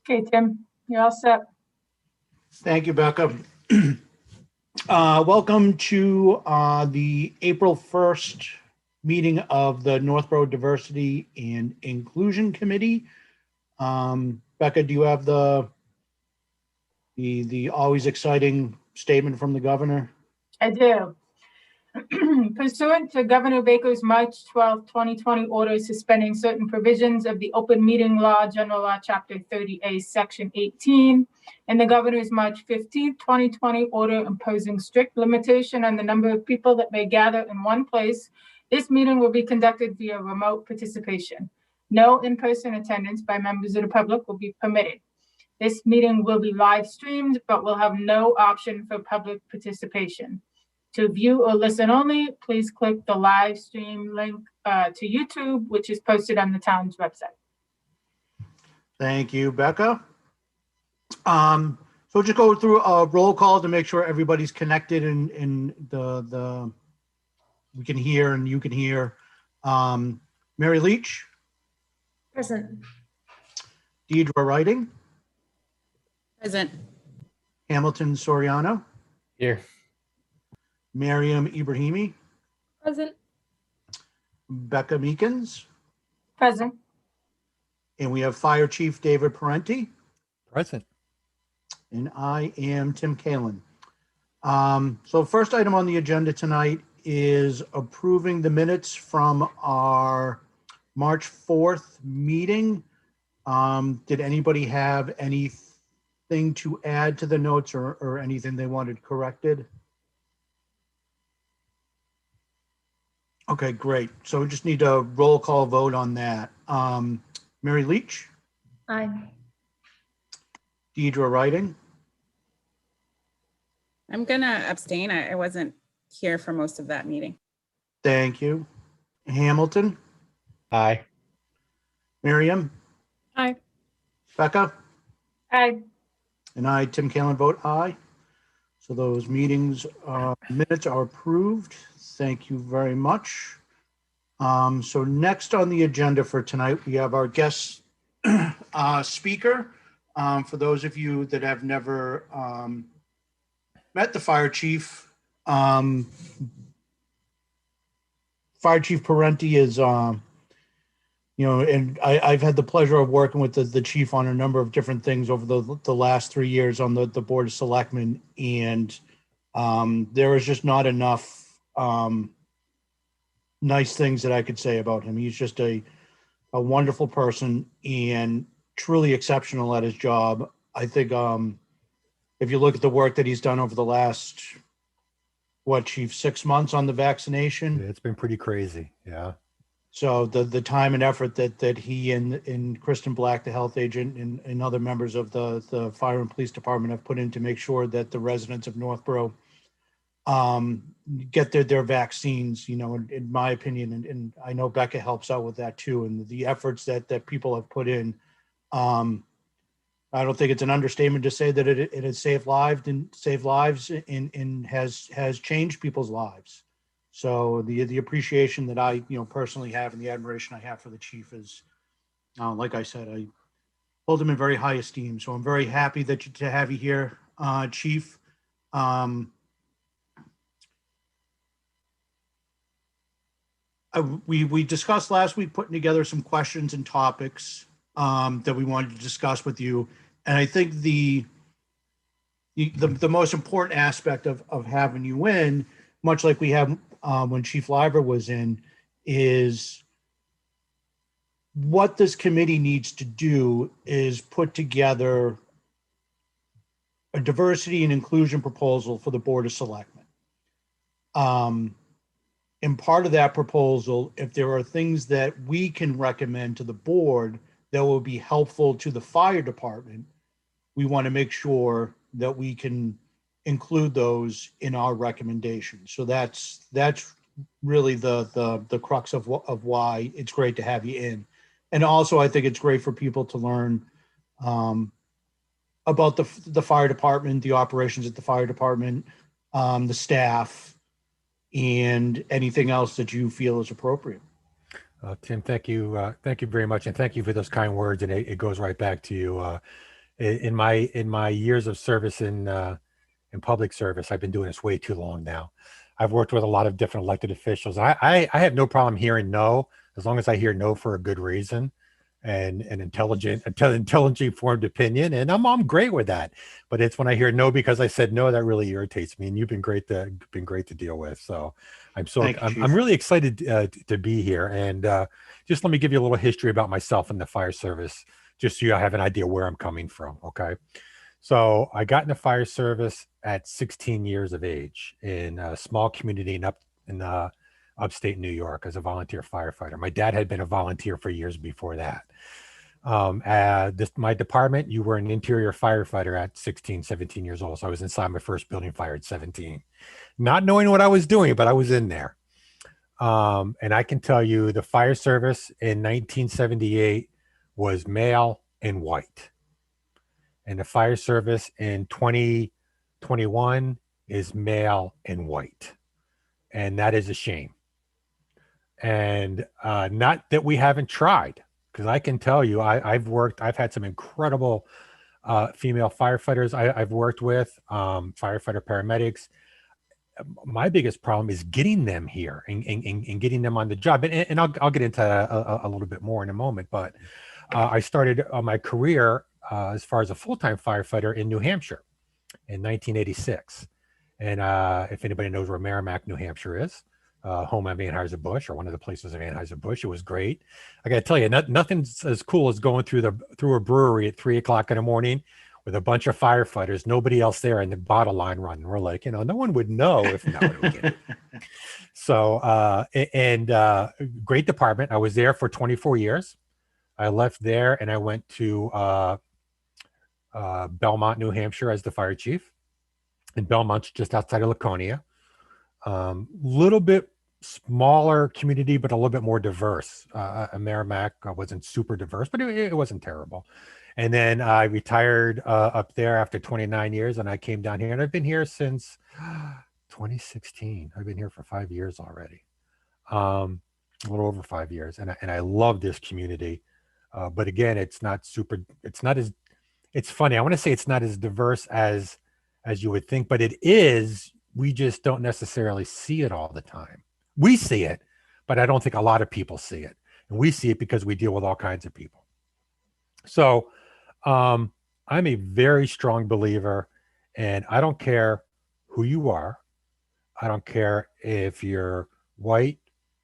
Okay, Tim, you're all set. Thank you, Becca. Welcome to the April 1st meeting of the Northborough Diversity and Inclusion Committee. Becca, do you have the always exciting statement from the governor? I do. Pursuant to Governor Baker's March 12, 2020 order suspending certain provisions of the Open Meeting Law, General Law, Chapter 30A, Section 18, and the Governor's March 15, 2020 order imposing strict limitation on the number of people that may gather in one place, this meeting will be conducted via remote participation. No in-person attendance by members of the public will be permitted. This meeting will be live streamed, but will have no option for public participation. To view or listen only, please click the live stream link to YouTube, which is posted on the town's website. Thank you, Becca. So just go through a roll call to make sure everybody's connected and we can hear and you can hear. Mary Leach. Present. Deidre Writing. Present. Hamilton Soriano. Here. Miriam Ibrahimi. Present. Becca Meekins. Present. And we have Fire Chief David Parenti. Present. And I am Tim Kalin. So first item on the agenda tonight is approving the minutes from our March 4th meeting. Did anybody have anything to add to the notes or anything they wanted corrected? Okay, great. So we just need a roll call vote on that. Mary Leach, Aye. Deidre Writing, I'm gonna abstain. I wasn't here for most of that meeting. thank you. Hamilton, Aye. Miriam, Aye. Becca, Aye. and I, Tim Kalin, vote aye. So those minutes are approved. Thank you very much. So next on the agenda for tonight, we have our guest speaker. For those of you that have never met the fire chief, Fire Chief Parenti is, and I've had the pleasure of working with the chief on a number of different things over the last 3 years on the Board of Selectmen, and there is just not enough nice things that I could say about him. He's just a wonderful person and truly exceptional at his job. I think if you look at the work that he's done over the last, Chief, 6 months on the vaccination. It's been pretty crazy. Yeah. So the time and effort that he and Kristen Black, the health agent, and other members of the fire and police department have put in to make sure that the residents of Northborough get their vaccines, in my opinion, and I know Becca helps out with that too, and the efforts that people have put in. I don't think it's an understatement to say that it has saved lives and has changed people's lives. So the appreciation that I personally have and the admiration I have for the chief is, like I said, I hold him in very high esteem. So I'm very happy to have you here, Chief. We discussed last week putting together some questions and topics that we wanted to discuss with you, and I think the most important aspect of having you in, much like we have when Chief Liver was in, is what this committee needs to do is put together a diversity and inclusion proposal for the Board of Selectmen. And part of that proposal, if there are things that we can recommend to the board that will be helpful to the fire department, we want to make sure that we can include those in our recommendations. So that's really the crux of why it's great to have you in. And also, I think it's great for people to learn about the fire department, the operations at the fire department, the staff, and anything else that you feel is appropriate. Tim, thank you very much, and thank you for those kind words. And it goes right back to you. In my years of service in public service, I've been doing this way too long now. I've worked with a lot of different elected officials. I have no problem hearing no, as long as I hear no for a good reason and an intelligent formed opinion. And I'm great with that. But it's when I hear no because I said no, that really irritates me. And you've been great to deal with. So Thank you, I'm Chief. really excited to be here. And just let me give you a little history about myself and the fire service, just so you have an idea where I'm coming from. Okay. So I got in the fire service at 16 years of age in a small community in upstate New York as a volunteer firefighter. My dad had been a volunteer for years before that. My department, you were an interior firefighter at 16, 17 years old. So I was inside my first building fire at 17, not knowing what I was doing, but I was in there. And I can tell you the fire service in 1978 was male and white. And the fire service in 2021 is male and white. And that is a shame. And not that we haven't tried, because I can tell you, I've had some incredible female firefighters I've worked with, firefighter paramedics. My biggest problem is getting them here and getting them on the job. And I'll get into a little bit more in a moment, but I started my career as far as a full-time firefighter in New Hampshire in 1986. And if anybody knows where Merrimack, New Hampshire is, home of Anheuser-Busch, or one of the places of Anheuser-Busch, it was great. I got to tell you, nothing's as cool as going through a brewery at 3:00 in the morning with a bunch of firefighters, nobody else there, and the bottle line running. We're like, no one would know if no one would get it. So, great department. I was there for 24 years. I left there and I went to Belmont, New Hampshire as the fire chief. And Belmont's just outside of Laconia. Little bit smaller community, but a little bit more diverse. Merrimack wasn't super diverse, but it wasn't terrible. And then I retired up there after 29 years, and I came down here, and I've been here since 2016. I've been here for 5 years already, a little over 5 years, and I love this community. But again, it's funny. I want to say it's not as diverse as you would think, but it is. We just don't necessarily see it all the time. We see it, but I don't think a lot of people see it. And we see it because we deal with all kinds of people. So I'm a very strong believer, and I don't care who you are. I don't care if you're white,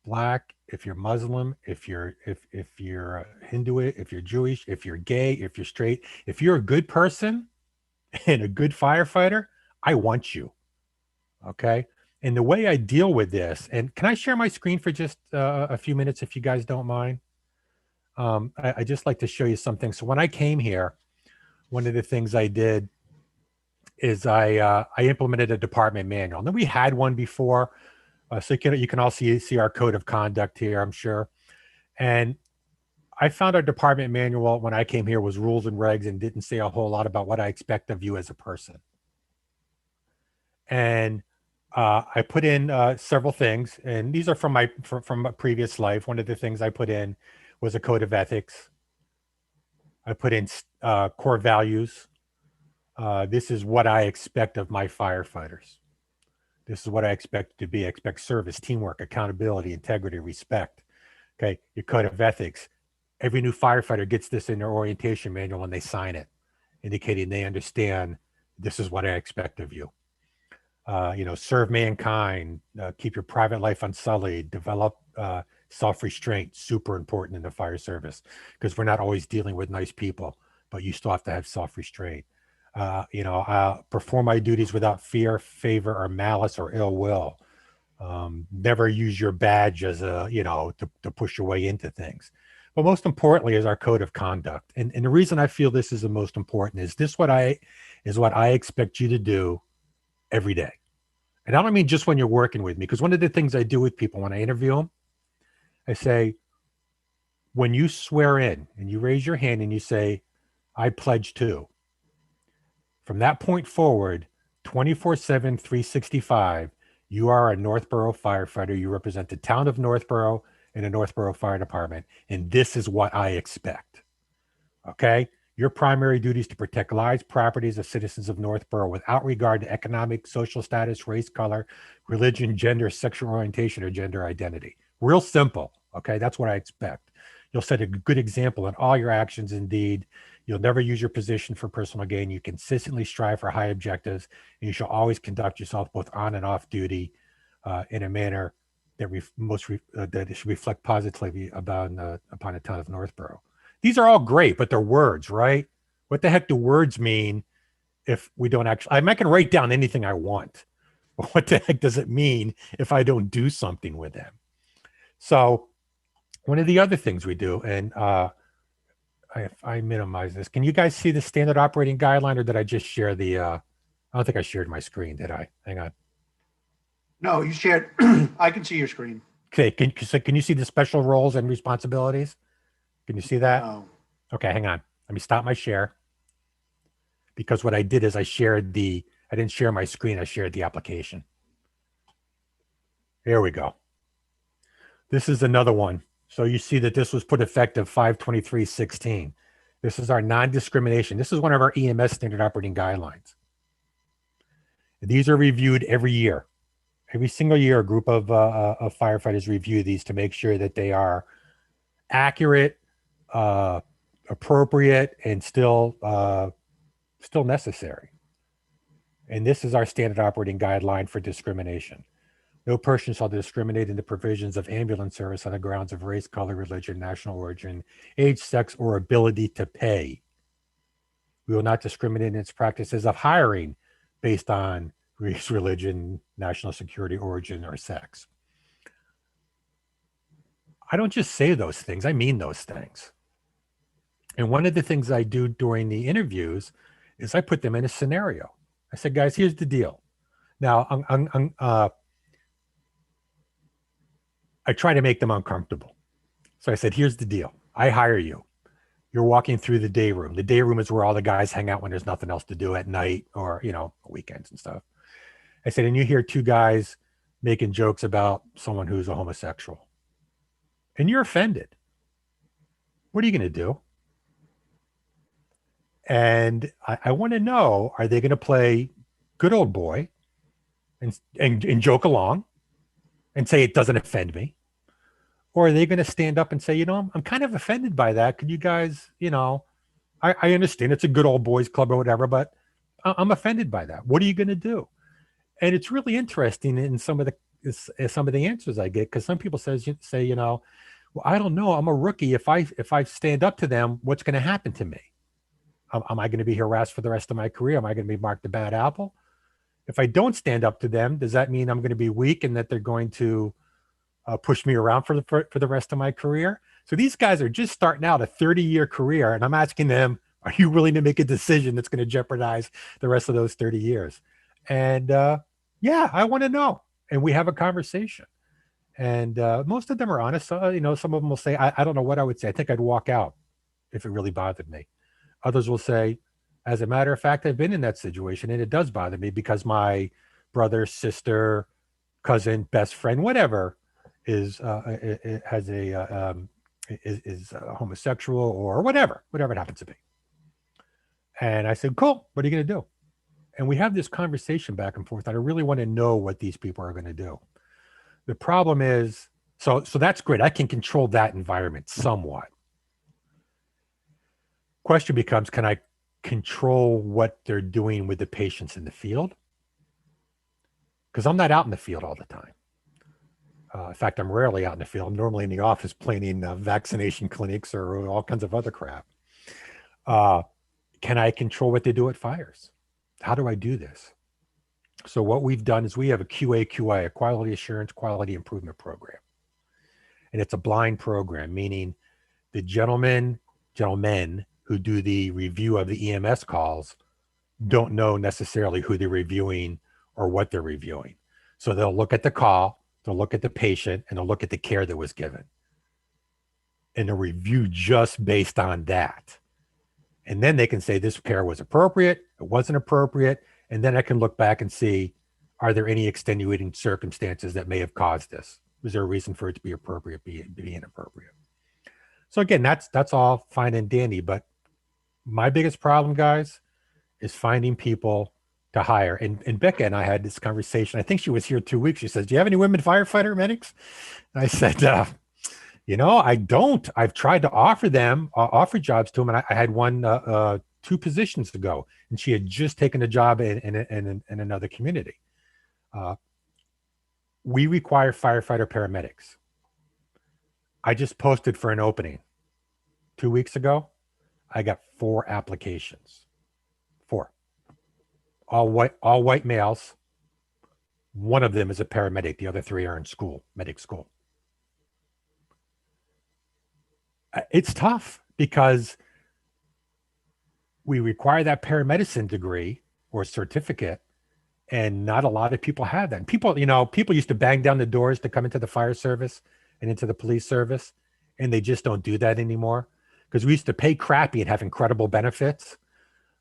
black, if you're Muslim, if you're Hindu, if you're Jewish, if you're gay, if you're straight, if you're a good person and a good firefighter, I want you. Okay. And the way I deal with this, and can I share my screen for just a few minutes if you guys don't mind? I just like to show you something. So when I came here, one of the things I did is I implemented a department manual. Now we had one before, so you can all see our code of conduct here, I'm sure. And I found our department manual when I came here was rules and regs and didn't say a whole lot about what I expect of you as a person. And I put in several things, and these are from a previous life. One of the things I put in was a code of ethics. I put in core values. This is what I expect of my firefighters. This is what I expect to be. I expect service, teamwork, accountability, integrity, respect. Okay, your code of ethics. Every new firefighter gets this in their orientation manual and they sign it, indicating they understand this is what I expect of you. Serve mankind, keep your private life unsullied, develop self-restraint, super important in the fire service, because we're not always dealing with nice people, but you still have to have self-restraint. Perform my duties without fear, favor, or malice or ill will. Never use your badge as to push your way into things. But most importantly is our code of conduct. And the reason I feel this is the most important is what I expect you to do every day. And I don't mean just when you're working with me, because one of the things I do with people when I interview them, I say, when you swear in and you raise your hand and you say, I pledge to, from that point forward, 24/7, 365, you are a Northborough firefighter. You represent the town of Northborough and the Northborough Fire Department. And this is what I expect. Okay? Your primary duty is to protect lives, properties of citizens of Northborough without regard to economic, social status, race, color, religion, gender, sexual orientation, or gender identity. Real simple. Okay, that's what I expect. You'll set a good example in all your actions. Indeed, you'll never use your position for personal gain. You consistently strive for high objectives, and you shall always conduct yourself both on and off duty in a manner that that it should reflect positively upon the town of Northborough. These are all great, but they're words, right? What the heck do words mean if we don't actually? I can write down anything I want, but what the heck does it mean if I don't do something with them? So one of the other things we do, and I minimize this. Can you guys see the standard operating guideline, or did I just share the? I don't think I shared my screen, did I? Hang on. No, you shared. I can see your screen. Okay, can you see the special roles and responsibilities? Can you see that? No. Okay, hang on. Let me stop my share. Because what I did is I didn't share my screen, I shared the application. There we go. This is another one. So you see that this was put effective 5/23/16. This is our non-discrimination. This is one of our EMS standard operating guidelines. These are reviewed every year. Every single year, a group of firefighters review these to make sure that they are accurate, appropriate, and still necessary. And this is our standard operating guideline for discrimination. No person shall discriminate in the provisions of ambulance service on the grounds of race, color, religion, national origin, age, sex, or ability to pay. We will not discriminate in its practices of hiring based on race, religion, national security, origin, or sex. I don't just say those things, I mean those things. And one of the things I do during the interviews is I put them in a scenario. I said, guys, here's the deal. Now, I try to make them uncomfortable. So I said, here's the deal. I hire you. You're walking through the day room. The day room is where all the guys hang out when there's nothing else to do at night or, weekends and stuff. I said, and you hear two guys making jokes about someone who's a homosexual. And you're offended. What are you going to do? And I want to know, are they going to play good old boy and joke along and say it doesn't offend me? Or are they going to stand up and say, I'm kind of offended by that. Could you guys, I understand it's a good old boys club or whatever, but I'm offended by that. What are you going to do? And it's really interesting in some of the answers I get, because some people say, well, I don't know. I'm a rookie. If I stand up to them, what's going to happen to me? Am I going to be harassed for the rest of my career? Am I going to be marked a bad apple? If I don't stand up to them, does that mean I'm going to be weak and that they're going to push me around for the rest of my career? So these guys are just starting out a 30-year career, and I'm asking them, are you willing to make a decision that's going to jeopardize the rest of those 30 years? And yeah, I want to know. And we have a conversation. And most of them are honest. Some of them will say, I don't know what I would say. I think I'd walk out if it really bothered me. Others will say, as a matter of fact, I've been in that situation and it does bother me because my brother, sister, cousin, best friend, whatever is homosexual or whatever it happens to be. And I said, cool, what are you going to do? And we have this conversation back and forth. And I really want to know what these people are going to do. The problem is, so that's great. I can control that environment somewhat. Question becomes, can I control what they're doing with the patients in the field? Because I'm not out in the field all the time. In fact, I'm rarely out in the field. I'm normally in the office planning vaccination clinics or all kinds of other crap. Can I control what they do at fires? How do I do this? So what we've done is we have a QA, a quality assurance, quality improvement program. And it's a blind program, meaning the gentlemen who do the review of the EMS calls don't know necessarily who they're reviewing or what they're reviewing. So they'll look at the call, they'll look at the patient, and they'll look at the care that was given. And they'll review just based on that. And then they can say this care was appropriate, it wasn't appropriate, and then I can look back and see, are there any extenuating circumstances that may have caused this? Was there a reason for it to be appropriate, be inappropriate? So again, that's all fine and dandy, but My biggest problem, guys, is finding people to hire. And Becca and I had this conversation. I think she was here 2 weeks. She says, "Do you have any women firefighter medics?" And I said, I don't. I've tried to offer them, offer jobs to them. And I had one 2 positions ago, and she had just taken a job in another community. We require firefighter paramedics. I just posted for an opening 2 weeks ago. I got 4 applications. 4. All white males. One of them is a paramedic. The other 3 are in school, medic school. It's tough because we require that paramedicine degree or certificate, and not a lot of people have that. And people used to bang down the doors to come into the fire service and into the police service, and they just don't do that anymore because we used to pay crappy and have incredible benefits.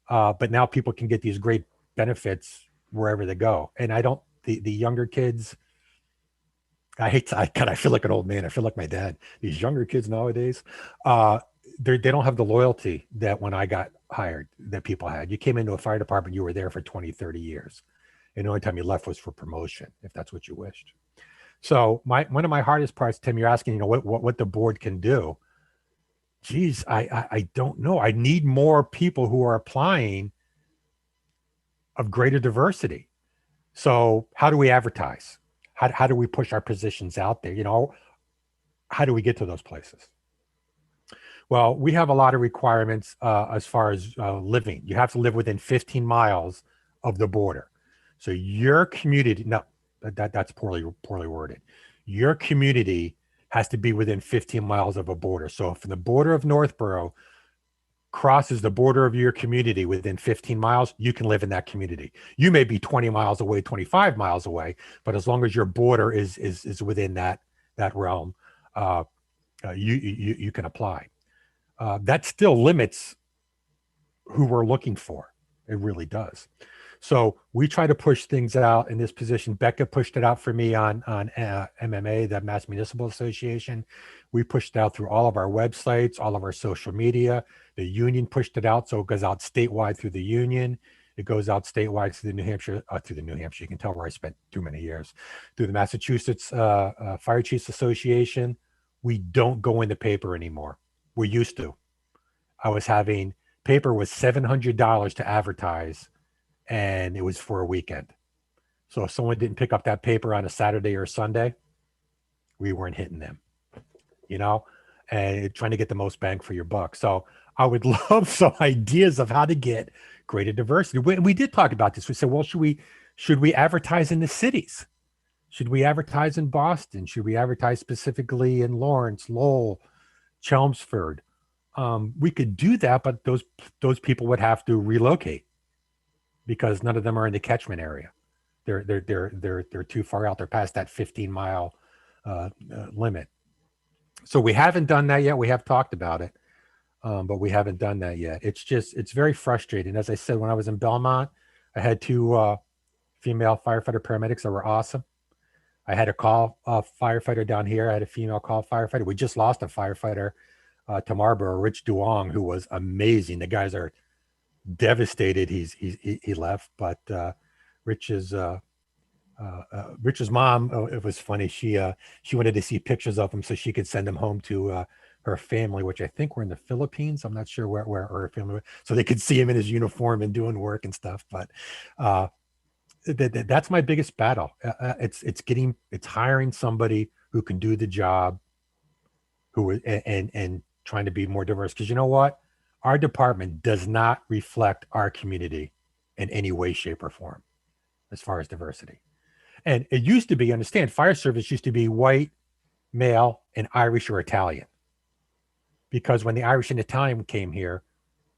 But now people can get these great benefits wherever they go. And the younger kids, I feel like an old man. I feel like my dad. These younger kids nowadays, they don't have the loyalty that when I got hired that people had. You came into a fire department, you were there for 20, 30 years. And the only time you left was for promotion, if that's what you wished. So one of my hardest parts, Tim, you're asking, what the board can do. Geez, I don't know. I need more people who are applying of greater diversity. So how do we advertise? How do we push our positions out there? How do we get to those places? Well, we have a lot of requirements as far as living. You have to live within 15 miles of the border. So your community, no, that's poorly worded. Your community has to be within 15 miles of a border. So if the border of Northborough crosses the border of your community within 15 miles, you can live in that community. You may be 20 miles away, 25 miles away, but as long as your border is within that realm, you can apply. That still limits who we're looking for. It really does. So we try to push things out in this position. Becca pushed it out for me on MMA, the Mass Municipal Association. We pushed it out through all of our websites, all of our social media. The union pushed it out, so it goes out statewide through the union. It goes out statewide through the New Hampshire. You can tell where I spent too many years. Through the Massachusetts Fire Chiefs Association. We don't go in the paper anymore. We used to. Paper was $700 to advertise, and it was for a weekend. So if someone didn't pick up that paper on a Saturday or Sunday, we weren't hitting them, and trying to get the most bang for your buck. So I would love some ideas of how to get greater diversity. We did talk about this. We said, well, should we advertise in the cities? Should we advertise in Boston? Should we advertise specifically in Lawrence, Lowell, Chelmsford? We could do that, but those people would have to relocate because none of them are in the catchment area. They're too far out. They're past that 15-mile limit. So we haven't done that yet. We have talked about it, but we haven't done that yet. It's very frustrating. As I said, when I was in Belmont, I had 2 female firefighter paramedics that were awesome. I had a call firefighter down here. I had a female call firefighter. We just lost a firefighter to Marlboro, Rich Duong, who was amazing. The guys are devastated he left, but Rich's mom, it was funny, she wanted to see pictures of him so she could send him home to her family, which I think were in the Philippines. I'm not sure where her family was, so they could see him in his uniform and doing work and stuff. But that's my biggest battle. It's hiring somebody who can do the job, and trying to be more diverse, because you know what? Our department does not reflect our community in any way, shape, or form as far as diversity. And it used to be, understand, fire service used to be white, male, and Irish or Italian. Because when the Irish and Italian came here,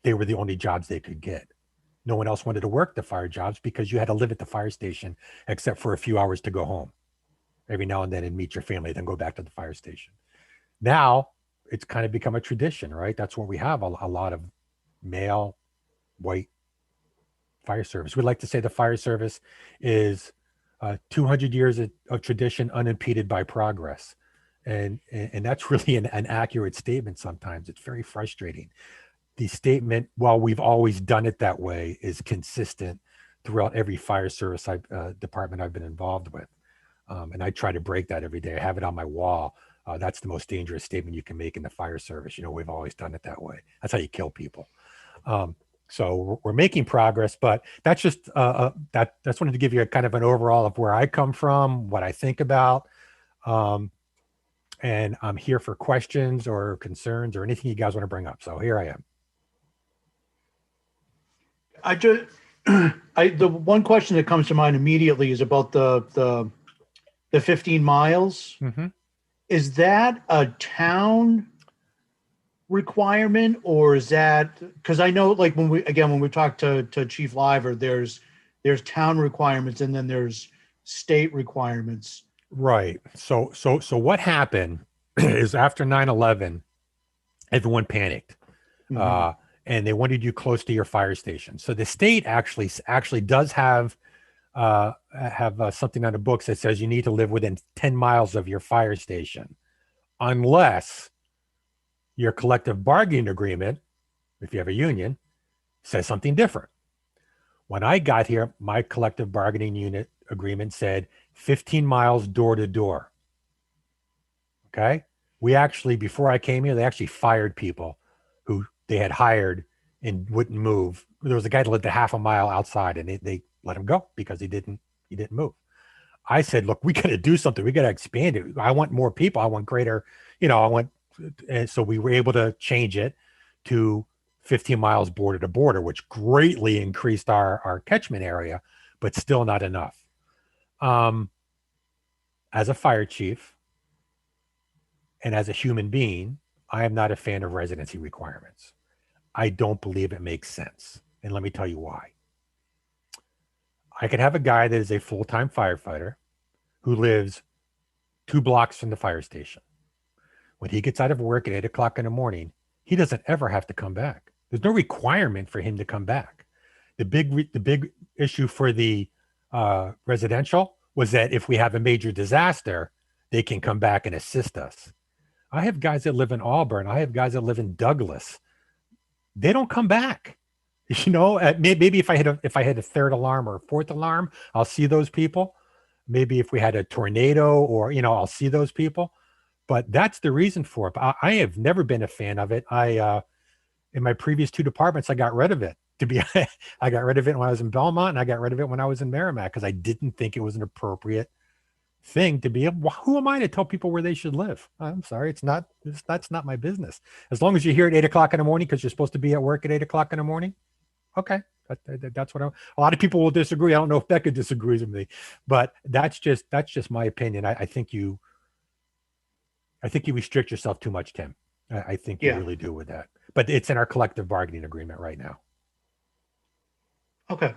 they were the only jobs they could get. No one else wanted to work the fire jobs because you had to live at the fire station except for a few hours to go home every now and then and meet your family, then go back to the fire station. Now it's kind of become a tradition, right? That's what we have, a lot of male, white fire service. We like to say the fire service is 200 years of tradition unimpeded by progress. And that's really an accurate statement sometimes. It's very frustrating. the statement, "Well, we've always done it that way," is consistent throughout every fire service department I've been involved with. And I try to break that every day. I have it on my wall. That's the most dangerous statement you can make in the fire service. We've always done it that way. That's how you kill people. So we're making progress, but that's just that's wanted to give you a kind of an overall of where I come from, what I think about. And I'm here for questions or concerns or anything you guys want to bring up. So here I am. The one question that comes to mind immediately is about the 15 miles. Mm-hmm. Is that a town requirement, or is that, because I know like when we talk to Chief Liver, there's town requirements and then there's state requirements. Right. So what happened is after 9/11, everyone panicked. Mhm. And they wanted you close to your fire station. So the state actually does have something on the books that says you need to live within 10 miles of your fire station, unless your collective bargaining agreement, if you have a union, says something different. When I got here, my collective bargaining unit agreement said 15 miles door to door. Okay. We actually, before I came here, they actually fired people who they had hired and wouldn't move. There was a guy that lived a half a mile outside, and they let him go because he didn't move. I said, look, we got to do something. We got to expand it. I want more people. I want greater, and so we were able to change it to 15 miles border to border, which greatly increased our catchment area, but still not enough. As a fire chief and as a human being, I am not a fan of residency requirements. I don't believe it makes sense. And let me tell you why. I could have a guy that is a full-time firefighter who lives 2 blocks from the fire station. When he gets out of work at 8 o'clock in the morning, he doesn't ever have to come back. There's no requirement for him to come back. The big issue for the residential was that if we have a major disaster, they can come back and assist us. I have guys that live in Auburn. I have guys that live in Douglas. They don't come back. Maybe if I had a third alarm or a fourth alarm, I'll see those people. Maybe if we had a tornado or, I'll see those people. But that's the reason for it. I have never been a fan of it. In my previous 2 departments, I got rid of it. I got rid of it when I was in Belmont, and I got rid of it when I was in Merrimack because I didn't think it was an appropriate thing to be able. Who am I to tell people where they should live? I'm sorry, that's not my business. As long as you're here at 8 o'clock in the morning because you're supposed to be at work at 8 o'clock in the morning, okay, that's what a lot of people will disagree. I don't know if Becca disagrees with me, but that's just my opinion. I think you restrict yourself too much, Tim. I think you really do with that. But it's in our collective bargaining agreement right now. Okay.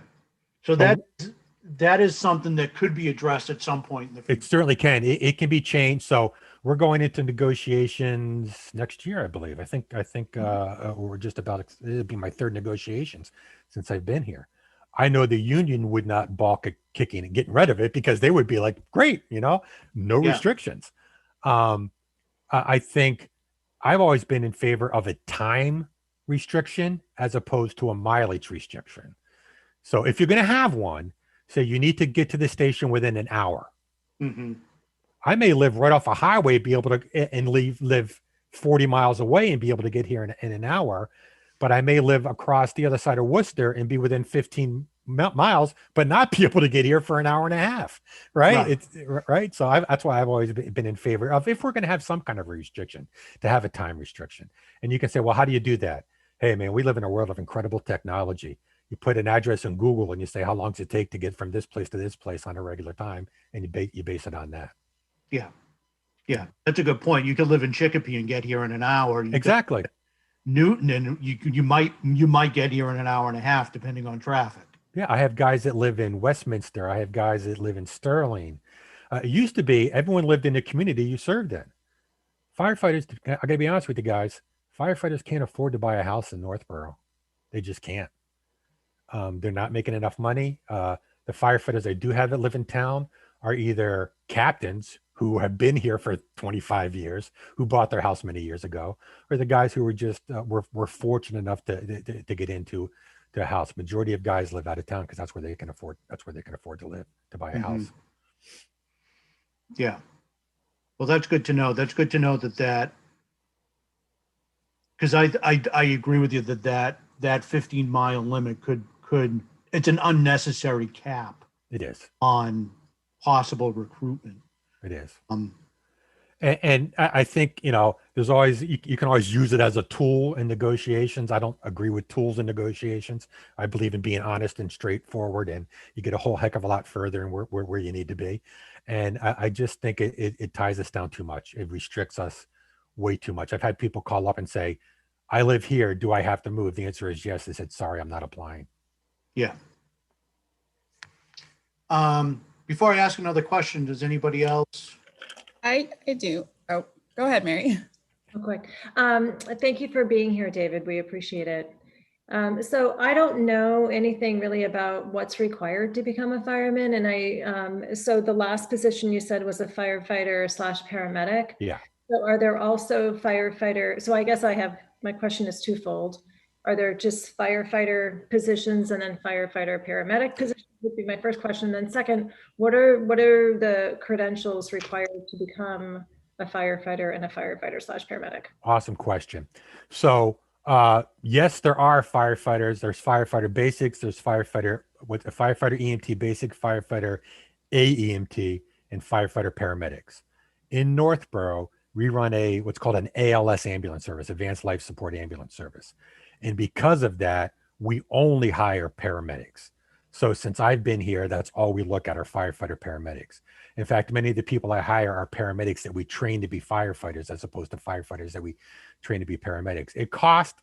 So that is something that could be addressed at some point in the future. It certainly can. It can be changed. So we're going into negotiations next year, I believe. I think we're just about, it'll be my 3rd negotiations since I've been here. I know the union would not balk at kicking and getting rid of it because they would be like, great, no restrictions. I think I've always been in favor of a time restriction as opposed to a mileage restriction. So if you're going to have one, say you need to get to the station within an hour. Mm-hmm. I may live right off a highway, be able to and live 40 miles away and be able to get here in an hour, but I may live across the other side of Worcester and be within 15 miles, but not be able to get here for an hour and a half. Right. It's right. So that's why I've always been in favor of, if we're going to have some kind of restriction, to have a time restriction. And you can say, well, how do you do that? Hey, man, we live in a world of incredible technology. You put an address in Google and you say, how long does it take to get from this place to this place on a regular time? And you base it on that. Yeah. Yeah. That's a good point. You could live in Chicopee and get here in an hour. Exactly. Newton, and you might get here in an hour and a half, depending on traffic. Yeah. I have guys that live in Westminster. I have guys that live in Sterling. It used to be everyone lived in the community you served in. Firefighters, I gotta be honest with you guys, firefighters can't afford to buy a house in Northborough. They just can't. They're not making enough money. The firefighters they do have that live in town are either captains who have been here for 25 years, who bought their house many years ago, or the guys who were just were fortunate enough to get into a house. Majority of guys live out of town because that's where they can afford to live, to buy a house. Yeah. Well, that's good to know. That's good to know that because I agree with you that 15-mile limit could it's an unnecessary cap It is. on possible recruitment. It is. And I think, there's always, you can always use it as a tool in negotiations. I don't agree with tools in negotiations. I believe in being honest and straightforward, and you get a whole heck of a lot further and where you need to be. And I just think it ties us down too much. It restricts us way too much. I've had people call up and say, I live here. Do I have to move? The answer is yes. They said, sorry, I'm not applying. Yeah. Before I ask another question, does anybody else? I do. Oh, go ahead, Mary. Real quick. Thank you for being here, David. We appreciate it. So I don't know anything really about what's required to become a fireman. And so the last position you said was a firefighter / paramedic. Yeah. So are there also firefighter? So I guess my question is twofold. Are there just firefighter positions and then firefighter paramedic positions would be my first question. Then second, what are the credentials required to become a firefighter and a firefighter / paramedic? Awesome question. So yes, there are firefighters. There's firefighter basics. There's firefighter with a firefighter EMT basic, firefighter AEMT, and firefighter paramedics. In Northborough, we run what's called an ALS ambulance service, Advanced Life Support Ambulance Service. And because of that, we only hire paramedics. So since I've been here, that's all we look at are firefighter paramedics. In fact, many of the people I hire are paramedics that we train to be firefighters as opposed to firefighters that we train to be paramedics. It costs,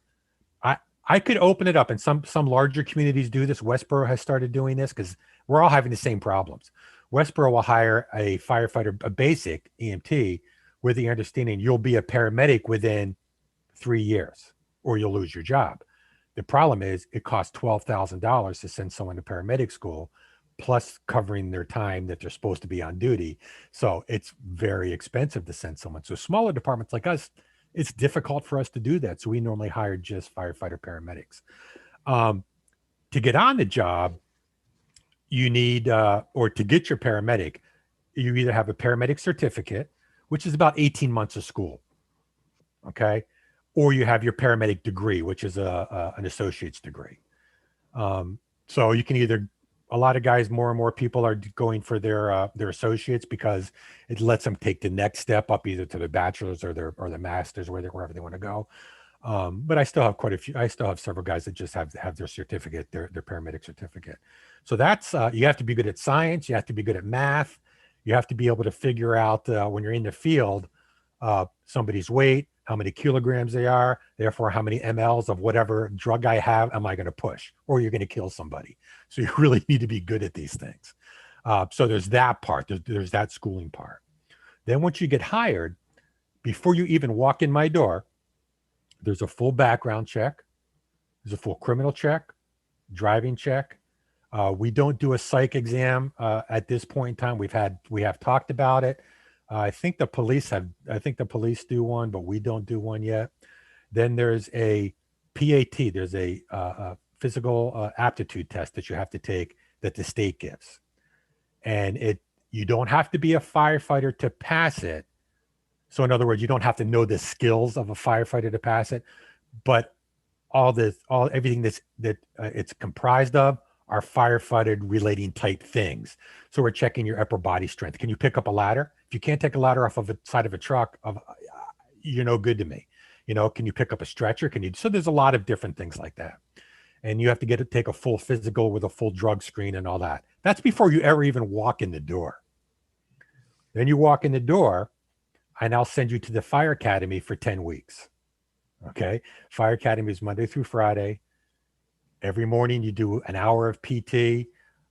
I could open it up, and some larger communities do this. Westboro has started doing this because we're all having the same problems. Westboro will hire a firefighter, a basic EMT, with the understanding you'll be a paramedic within 3 years or you'll lose your job. The problem is it costs $12,000 to send someone to paramedic school, plus covering their time that they're supposed to be on duty. So it's very expensive to send someone. So smaller departments like us, it's difficult for us to do that. So we normally hire just firefighter paramedics. To get on the job, you need, or to get your paramedic, you either have a paramedic certificate, which is about 18 months of school. Okay. Or you have your paramedic degree, which is an associate's degree. So you can either, a lot of guys, more and more people are going for their associates because it lets them take the next step up either to their bachelor's or the master's, wherever they want to go. But I still have quite a few. I still have several guys that just have their certificate, their paramedic certificate. So that's you have to be good at science. You have to be good at math. You have to be able to figure out when you're in the field somebody's weight, how many kilograms they are, therefore how many mLs of whatever drug I have am I going to push, or you're going to kill somebody. So you really need to be good at these things. So there's that part. There's that schooling part. Then once you get hired, before you even walk in my door, there's a full background check. There's a full criminal check, driving check. We don't do a psych exam at this point in time. We have talked about it. I think the police do one, but we don't do one yet. Then there's a PAT. There's a physical aptitude test that you have to take that the state gives. And you don't have to be a firefighter to pass it. So in other words, you don't have to know the skills of a firefighter to pass it, but everything that it's comprised of are firefighter relating type things. So we're checking your upper body strength. Can you pick up a ladder? If you can't take a ladder off of the side of a truck, you're no good to me. Can you pick up a stretcher? So there's a lot of different things like that. And you have to take a full physical with a full drug screen and all that. That's before you ever even walk in the door. Then you walk in the door, and I'll send you to the fire academy for 10 weeks. Okay. Fire academy is Monday through Friday. Every morning you do an hour of PT,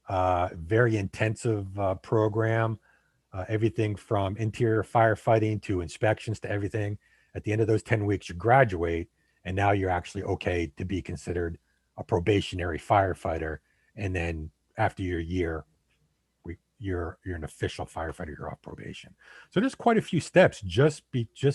very intensive program, everything from interior firefighting to inspections to everything. At the end of those 10 weeks, you graduate, and now you're actually okay to be considered a probationary firefighter. And then after your year, you're an official firefighter, you're off probation. So there's quite a few steps just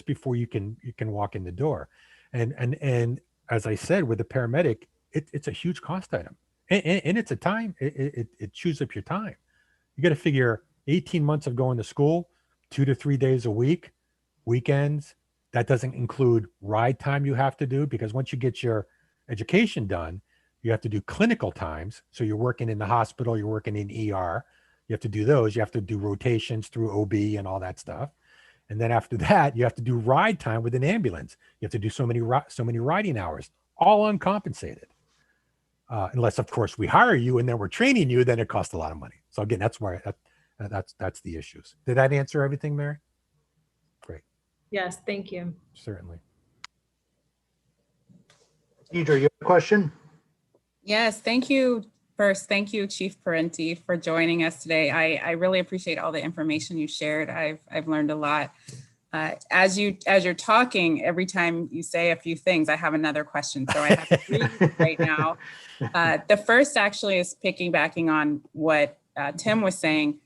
before you can walk in the door. And as I said, with the paramedic, it's a huge cost item, and it's a time, it chews up your time. You got to figure 18 months of going to school, 2 to 3 days a week, weekends. That doesn't include ride time you have to do, because once you get your education done, you have to do clinical times. So you're working in the hospital, you're working in ER. You have to do those. You have to do rotations through OB and all that stuff. And then after that, you have to do ride time with an ambulance. You have to do so many riding hours, all uncompensated. Unless, of course, we hire you and then we're training you, then it costs a lot of money. So again, that's why that's the issues. Did that answer everything, Mary? Great. Yes, thank you. Certainly. Deidre, you have a question? Yes, thank you. First, thank you, Chief Parenti, for joining us today. I really appreciate all the information you shared. I've learned a lot. As you're talking, every time you say a few things, I have another question. So I have 3 right now. The first actually is piggybacking on what Tim was saying.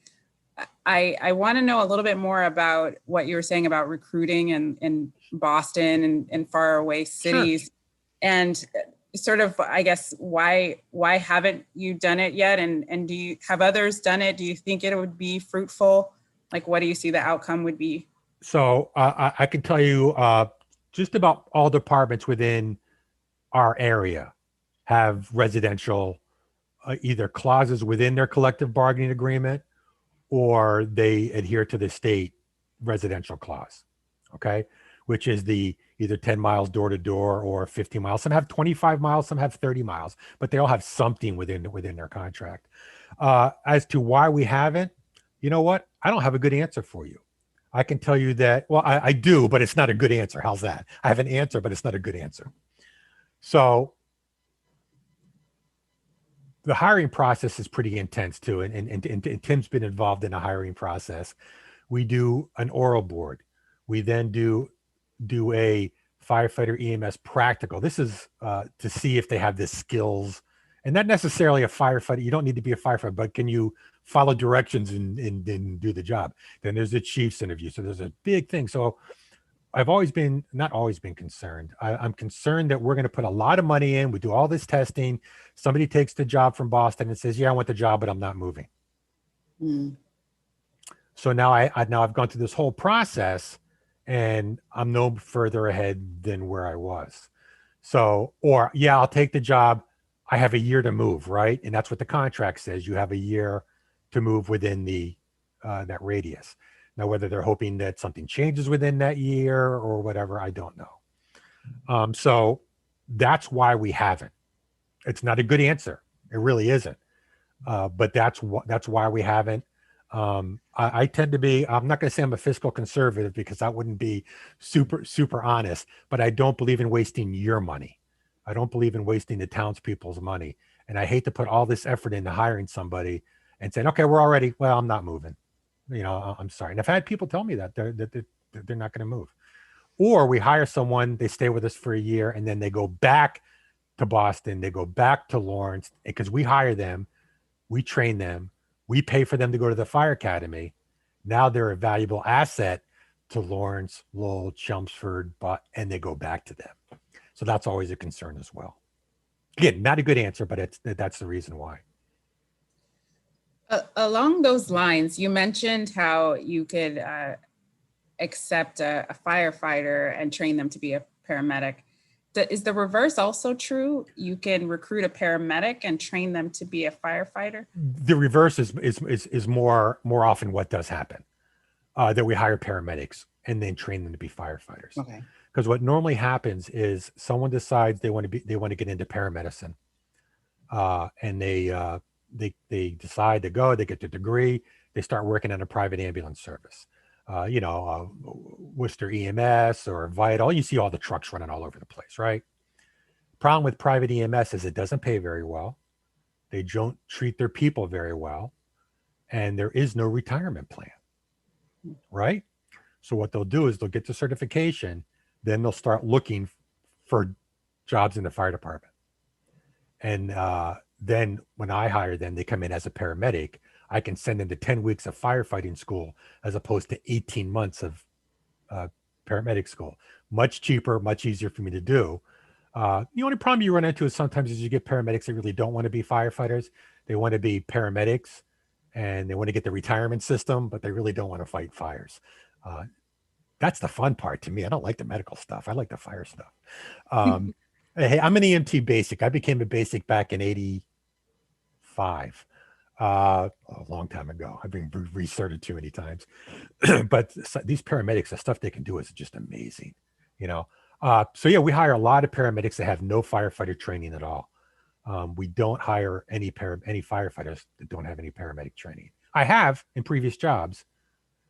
I want to know a little bit more about what you were saying about recruiting in Boston and faraway cities. Sure. And sort of, I guess, why haven't you done it yet? And do you have others done it? Do you think it would be fruitful? Like, what do you see the outcome would be? So I can tell you just about all departments within our area have residential, either clauses within their collective bargaining agreement, or they adhere to the state residential clause, okay? Which is the either 10 miles door to door or 15 miles. Some have 25 miles, some have 30 miles, but they all have something within their contract. As to why we haven't, you know what? I don't have a good answer for you. I can tell you that, well, I do, but it's not a good answer. How's that? I have an answer, but it's not a good answer. So the hiring process is pretty intense too. And Tim's been involved in a hiring process. We do an oral board. We then do a firefighter EMS practical. This is to see if they have the skills, and not necessarily a firefighter. You don't need to be a firefighter, but can you follow directions and do the job? Then there's the chief's interview. So there's a big thing. So I've not always been concerned. I'm concerned that we're going to put a lot of money in. We do all this testing. Somebody takes the job from Boston and says, yeah, I want the job, but I'm not moving. So now I've gone through this whole process and I'm no further ahead than where I was. So, or yeah, I'll take the job. I have a year to move, right? And that's what the contract says. You have a year to move within that radius. Now, whether they're hoping that something changes within that year or whatever, I don't know. So that's why we haven't. It's not a good answer. It really isn't. But that's why we haven't. I tend to be, I'm not going to say I'm a fiscal conservative because that wouldn't be super honest, but I don't believe in wasting your money. I don't believe in wasting the townspeople's money. And I hate to put all this effort into hiring somebody and saying, okay, we're all ready. Well, I'm not moving. You know, I'm sorry. And I've had people tell me that they're not going to move. Or we hire someone, they stay with us for a year, and then they go back to Boston, they go back to Lawrence, because we hire them, we train them, we pay for them to go to the fire academy. Now they're a valuable asset to Lawrence, Lowell, Chelmsford, and they go back to them. So that's always a concern as well. Again, not a good answer, but that's the reason why. Along those lines, you mentioned how you could accept a firefighter and train them to be a paramedic. Is the reverse also true? You can recruit a paramedic and train them to be a firefighter? The reverse is more often what does happen, that we hire paramedics and then train them to be firefighters. Okay. Because what normally happens is someone decides they want to get into paramedicine, and they decide to go, they get the degree, they start working on a private ambulance service, Worcester EMS or Vital. You see all the trucks running all over the place, right? Problem with private EMS is it doesn't pay very well. They don't treat their people very well. And there is no retirement plan, right? So what they'll do is they'll get the certification, then they'll start looking for jobs in the fire department. And then when I hire them, they come in as a paramedic. I can send them to 10 weeks of firefighting school as opposed to 18 months of paramedic school. Much cheaper, much easier for me to do. The only problem you run into is sometimes is you get paramedics that really don't want to be firefighters. They want to be paramedics and they want to get the retirement system, but they really don't want to fight fires. That's the fun part to me. I don't like the medical stuff. I like the fire stuff. Hey, I'm an EMT basic. I became a basic back in 85, a long time ago. I've been recerted too many times. But these paramedics, the stuff they can do is just amazing, you know? So yeah, we hire a lot of paramedics that have no firefighter training at all. We don't hire any firefighters that don't have any paramedic training. I have in previous jobs.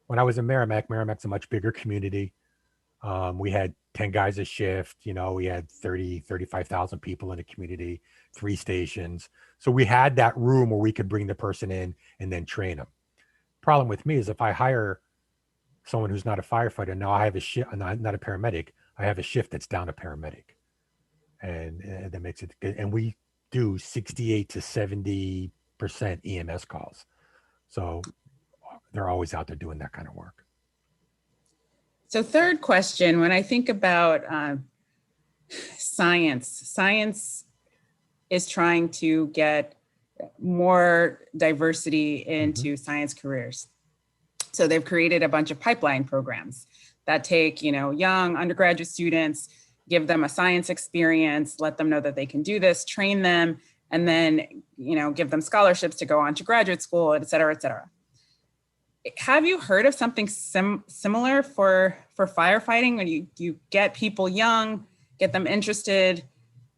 When I was in Merrimack's a much bigger community. We had 10 guys a shift, you know, we had 35,000 people in the community, 3 stations. So we had that room where we could bring the person in and then train them. Problem with me is if I hire someone who's not a firefighter, now I have a shift, not a paramedic, I have a shift that's down a paramedic. And that makes it good. And we do 68 to 70% EMS calls. So they're always out there doing that kind of work. So third question, when I think about science is trying to get more diversity into science careers. So they've created a bunch of pipeline programs that take, you know, young undergraduate students, give them a science experience, let them know that they can do this, train them, and then, you know, give them scholarships to go on to graduate school, et cetera, et cetera. Have you heard of something similar for firefighting, when you get people young, get them interested,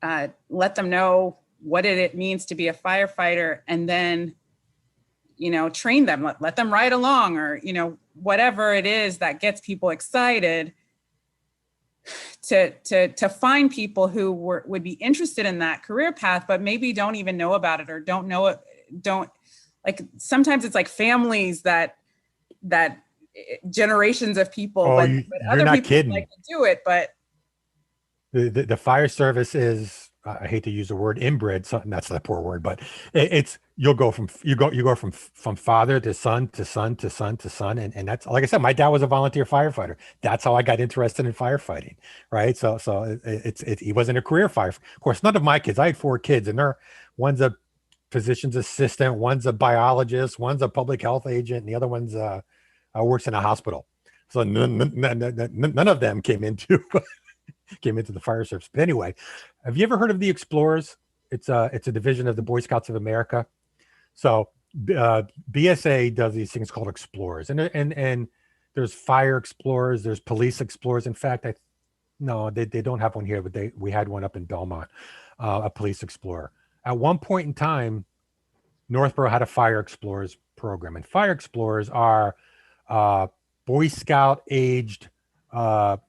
let them know what it means to be a firefighter, and then, you know, train them, let them ride along, or, you know, whatever it is that gets people excited to find people who would be interested in that career path, but maybe don't even know about it, or don't know it, like sometimes it's like families that generations of people, but other people kidding. like to do it. But the fire service is, I hate to use the word inbred, something that's a poor word, but you'll go from father to son to son to son to son. And that's, like I said, my dad was a volunteer firefighter. That's how I got interested in firefighting. Right. So he wasn't a career firefighter. Of course, none of my kids, I had 4 kids, and one's a physician's assistant, one's a biologist, one's a public health agent, and the other one's works in a hospital. So none of them came into the fire service. But anyway, have you ever heard of the Explorers? It's a division of the Boy Scouts of America. So BSA does these things called Explorers, and there's fire explorers, there's police explorers. In fact, they don't have one here, but we had one up in Belmont, a police explorer. At one point in time, Northborough had a fire explorers program, and fire explorers are Boy Scout aged boys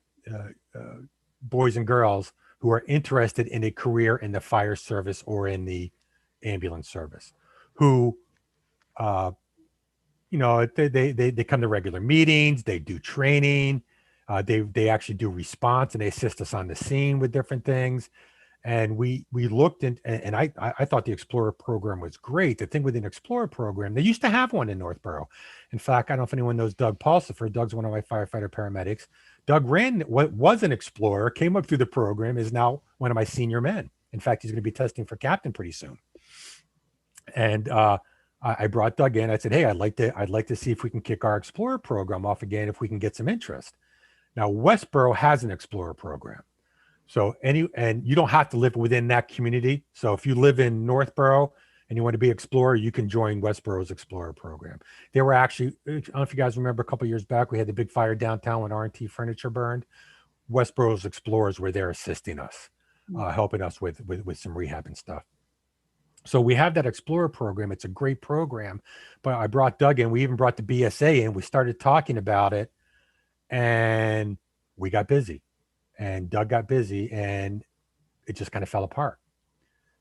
and girls who are interested in a career in the fire service or in the ambulance service, who you know, they come to regular meetings, they do training, they actually do response, and they assist us on the scene with different things. And we looked and I thought the Explorer program was great. The thing with an Explorer program, they used to have one in Northborough. In fact, I don't know if anyone knows Doug Pulsifer. Doug's one of my firefighter paramedics. Doug ran what was an Explorer, came up through the program, is now one of my senior men. In fact, he's going to be testing for captain pretty soon. And I brought Doug in. I said, hey, I'd like to see if we can kick our Explorer program off again, if we can get some interest. Now, Westboro has an Explorer program. So and you don't have to live within that community. So if you live in Northborough and you want to be Explorer, you can join Westboro's Explorer program. They were actually, I don't know if you guys remember, a couple of years back, we had the big fire downtown when R&T furniture burned. Westboro's Explorers were there assisting us, helping us with some rehab and stuff. So we have that Explorer program. It's a great program, but I brought Doug in. We even brought the BSA in. We started talking about it, and we got busy. And Doug got busy, and it just kind of fell apart.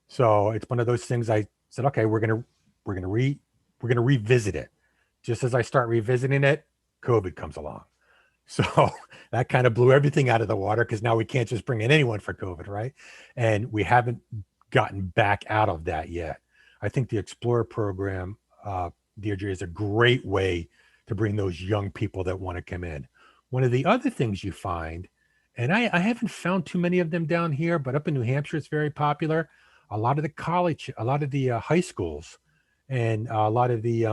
So it's one of those things. I said, okay, we're gonna revisit it. Just as I start revisiting it, COVID comes along. So that kind of blew everything out of the water, because now we can't just bring in anyone for COVID, right? And we haven't gotten back out of that yet. I think the Explorer program Deirdre, is a great way to bring those young people that want to come in. One of the other things you find, and I haven't found too many of them down here, but up in New Hampshire, it's very popular. A lot of the college, a lot of the high schools, and a lot of the,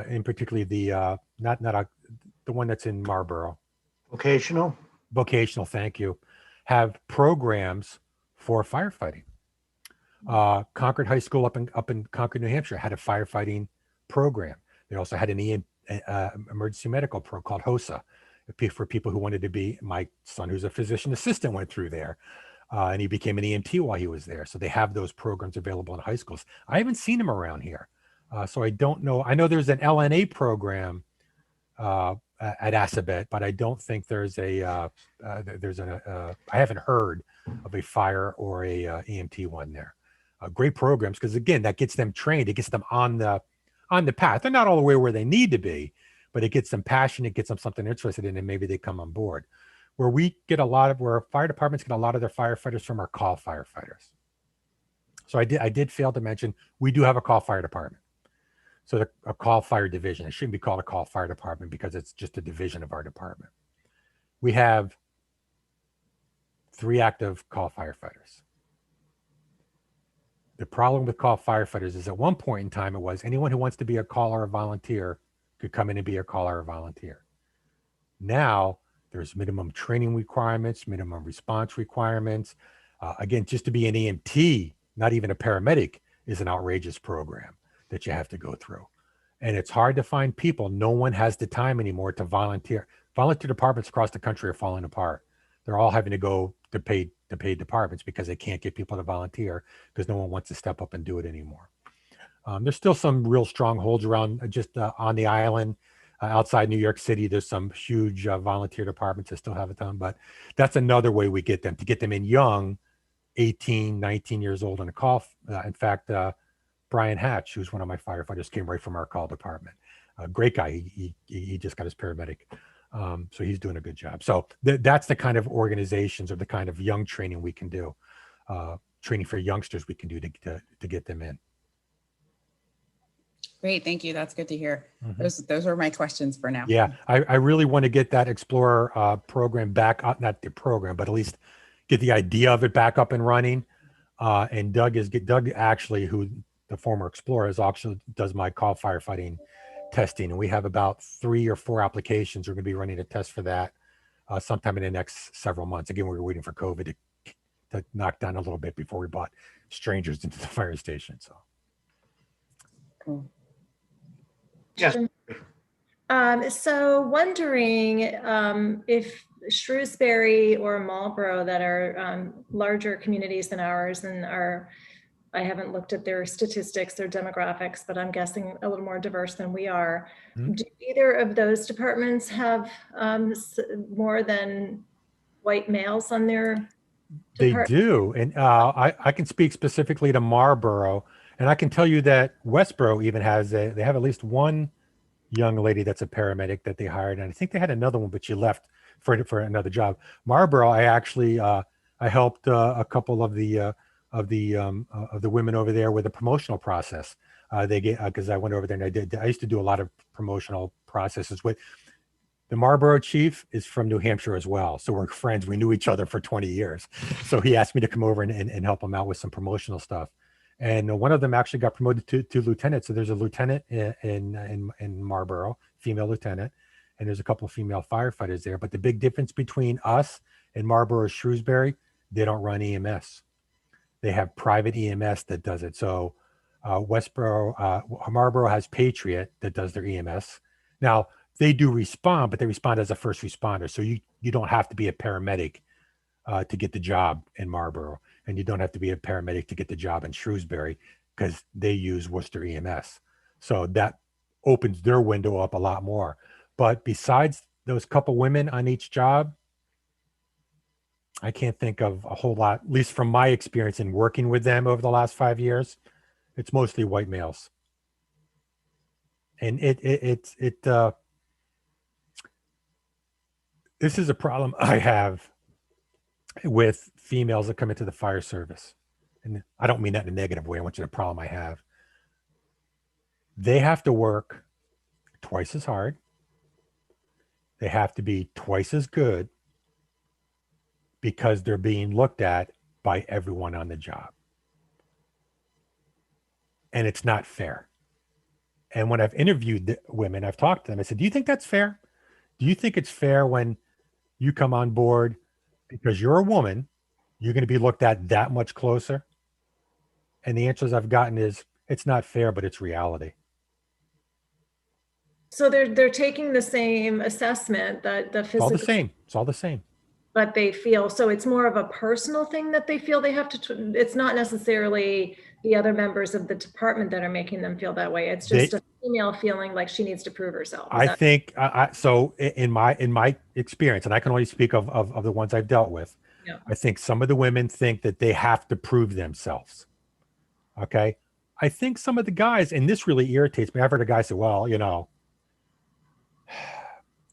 in particularly the, the one that's in Marlboro, Vocational? vocational, thank you, have programs for firefighting. Concord High School up in Concord, New Hampshire had a firefighting program. They also had an emergency medical pro called HOSA for people who wanted to be. My son, who's a physician assistant, went through there, and he became an EMT while he was there. So they have those programs available in high schools. I haven't seen them around here, so I don't know. I know there's an LNA program at Assabet, but I don't think there's a I haven't heard of a fire or a EMT one there. Great programs, because again, that gets them trained. It gets them on the path. They're not all the way where they need to be, but it gets them passionate, gets them something they're interested in, and maybe they come on board. Where fire departments get a lot of their firefighters from are call firefighters. So I did fail to mention, we do have a call fire department. So a call fire division. It shouldn't be called a call fire department because it's just a division of our department. We have 3 active call firefighters. The problem with call firefighters is at one point in time, it was anyone who wants to be a caller or volunteer could come in and be a caller or volunteer. Now there's minimum training requirements, minimum response requirements. Again, just to be an EMT, not even a paramedic, is an outrageous program that you have to go through. And it's hard to find people. No one has the time anymore to volunteer. Volunteer departments across the country are falling apart. They're all having to go to paid departments because they can't get people to volunteer because no one wants to step up and do it anymore. There's still some real strongholds around just on the island outside New York City. There's some huge volunteer departments that still have a ton, but that's another way we get them in young, 18, 19 years old on a call. In fact, Brian Hatch, who's one of my firefighters, came right from our call department. A great guy. He just got his paramedic. So he's doing a good job. So that's the kind of organizations or the kind of young training we can do, training for youngsters we can do to get them in. Great, thank you. That's good to hear. Mm-hmm. Those are my questions for now. Yeah, I really want to get that Explorer program back up, not the program, but at least get the idea of it back up and running. And Doug actually, who the former Explorer is, actually does my call firefighting testing, and we have about 3 or 4 applications. We're going to be running a test for that sometime in the next several months. Again, we were waiting for COVID to knock down a little bit before we brought strangers into the fire station. So Cool. Yes. So wondering if Shrewsbury or Marlboro, that are larger communities than ours and I haven't looked at their statistics, their demographics, but I'm guessing a little more diverse than we are. Mm-hmm. Do either of those departments have more than white males on their They do. And I can speak specifically to Marlboro, and I can tell you that Westboro even they have at least one young lady that's a paramedic that they hired. And I think they had another one, but she left for another job. Marlboro, I actually, I helped a couple of the women over there with the promotional process. Because I went over there and I used to do a lot of promotional processes with the Marlboro chief is from New Hampshire as well. So we're friends. We knew each other for 20 years. So he asked me to come over and help him out with some promotional stuff. And one of them actually got promoted to lieutenant. So there's a lieutenant in Marlboro, female lieutenant, and there's a couple of female firefighters there. But the big difference between us and Marlboro Shrewsbury, they don't run EMS. They have private EMS that does it. So Marlboro has Patriot that does their EMS. Now they do respond, but they respond as a first responder. So you don't have to be a paramedic to get the job in Marlboro, and you don't have to be a paramedic to get the job in Shrewsbury because they use Worcester EMS. So that opens their window up a lot more. But besides those couple women on each job, I can't think of a whole lot, at least from my experience in working with them over the last 5 years. It's mostly white males. And this is a problem I have with females that come into the fire service. And I don't mean that in a negative way. I want you to know the problem I have. they have to work twice as hard. They have to be twice as good because they're being looked at by everyone on the job. And it's not fair. And when I've interviewed the women, I've talked to them. I said, do you think that's fair? Do you think it's fair when you come on board because you're a woman, you're going to be looked at that much closer? And the answers I've gotten is, it's not fair, but it's reality. So they're taking the same assessment that the It's all physical, the same. It's all the same. but they feel, so it's more of a personal thing that they feel they have to, it's not necessarily the other members of the department that are making them feel that way. It's just a female feeling like she needs to prove herself. I think, so in my experience, and I can only speak of the ones I've dealt with, Yeah. I think some of the women think that they have to prove themselves. Okay. I think some of the guys, and this really irritates me. I've heard a guy say, well, you know,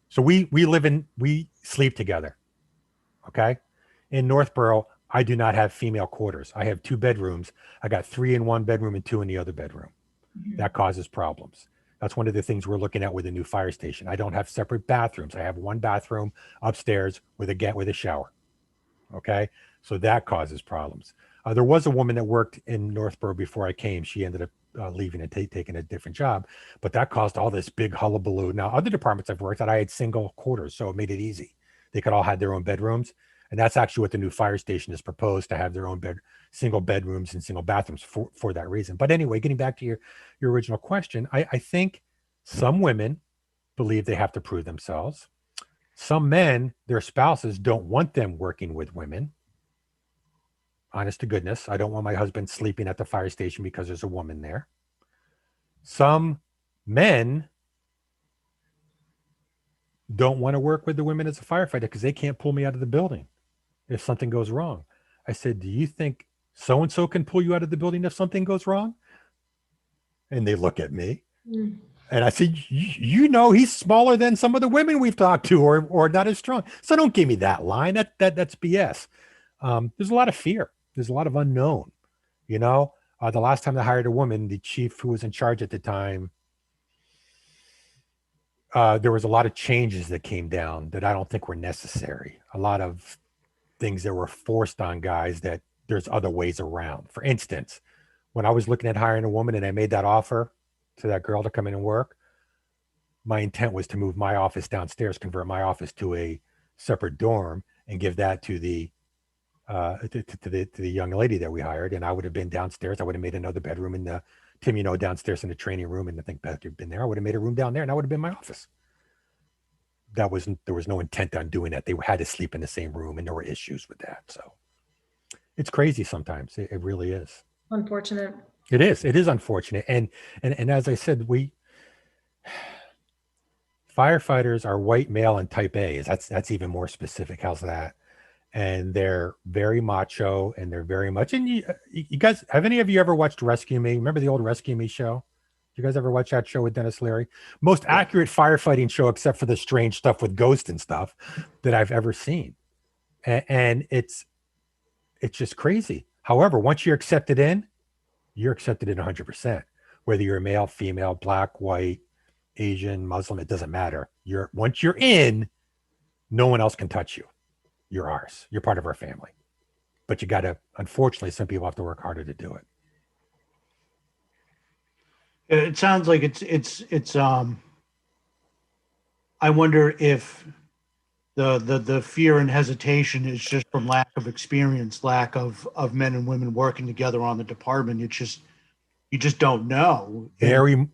so we sleep together. Okay. In Northborough, I do not have female quarters. I have 2 bedrooms. I got 3 in one bedroom and 2 in the other bedroom. Mhm. That causes problems. That's one of the things we're looking at with the new fire station. I don't have separate bathrooms. I have one bathroom upstairs with a shower. Okay. So that causes problems. There was a woman that worked in Northborough before I came. She ended up leaving and taking a different job, but that caused all this big hullabaloo. Now, other departments I've worked at, I had single quarters, so it made it easy. They could all have their own bedrooms. And that's actually what the new fire station is proposed, to have their own single bedrooms and single bathrooms for that reason. But anyway, getting back to your original question, I think some women believe they have to prove themselves. Some men, their spouses don't want them working with women. Honest to goodness, I don't want my husband sleeping at the fire station because there's a woman there. Some men don't want to work with the women as a firefighter because they can't pull me out of the building if something goes wrong. I said, do you think so-and-so can pull you out of the building if something goes wrong? And they look at me. Mm. And I said, you know, he's smaller than some of the women we've talked to, or not as strong. So don't give me that line. That's BS. There's a lot of fear. There's a lot of unknown. You know, the last time they hired a woman, the chief who was in charge at the time, there was a lot of changes that came down that I don't think were necessary. A lot of things that were forced on guys that there's other ways around. For instance, when I was looking at hiring a woman and I made that offer to that girl to come in and work, my intent was to move my office downstairs, convert my office to a separate dorm, and give that to the to the young lady that we hired. And I would have been downstairs. I would have made another bedroom in the downstairs in the training room. And I think Beth had been there. I would have made a room down there, and that would have been my office. There was no intent on doing that. They had to sleep in the same room, and there were issues with that. So it's crazy sometimes. It really is. Unfortunate. It is unfortunate. And as I said, firefighters are white, male, and type A. That's even more specific. How's that? And they're very macho, and they're very much. And you guys, have any of you ever watched Rescue Me? Remember the old Rescue Me show? You guys ever watch that show with Dennis Leary? Most accurate firefighting show, except for the strange stuff with ghosts and stuff, that I've ever seen. And it's just crazy. However, once you're accepted in 100%. Whether you're a male, female, black, white, Asian, Muslim, it doesn't matter. Once you're in, no one else can touch you. You're ours. You're part of our family. But you got to, unfortunately, some people have to work harder to do it. It sounds like it's I wonder if the fear and hesitation is just from lack of experience, lack of men and women working together on the department. It's just, you just don't know. Tim,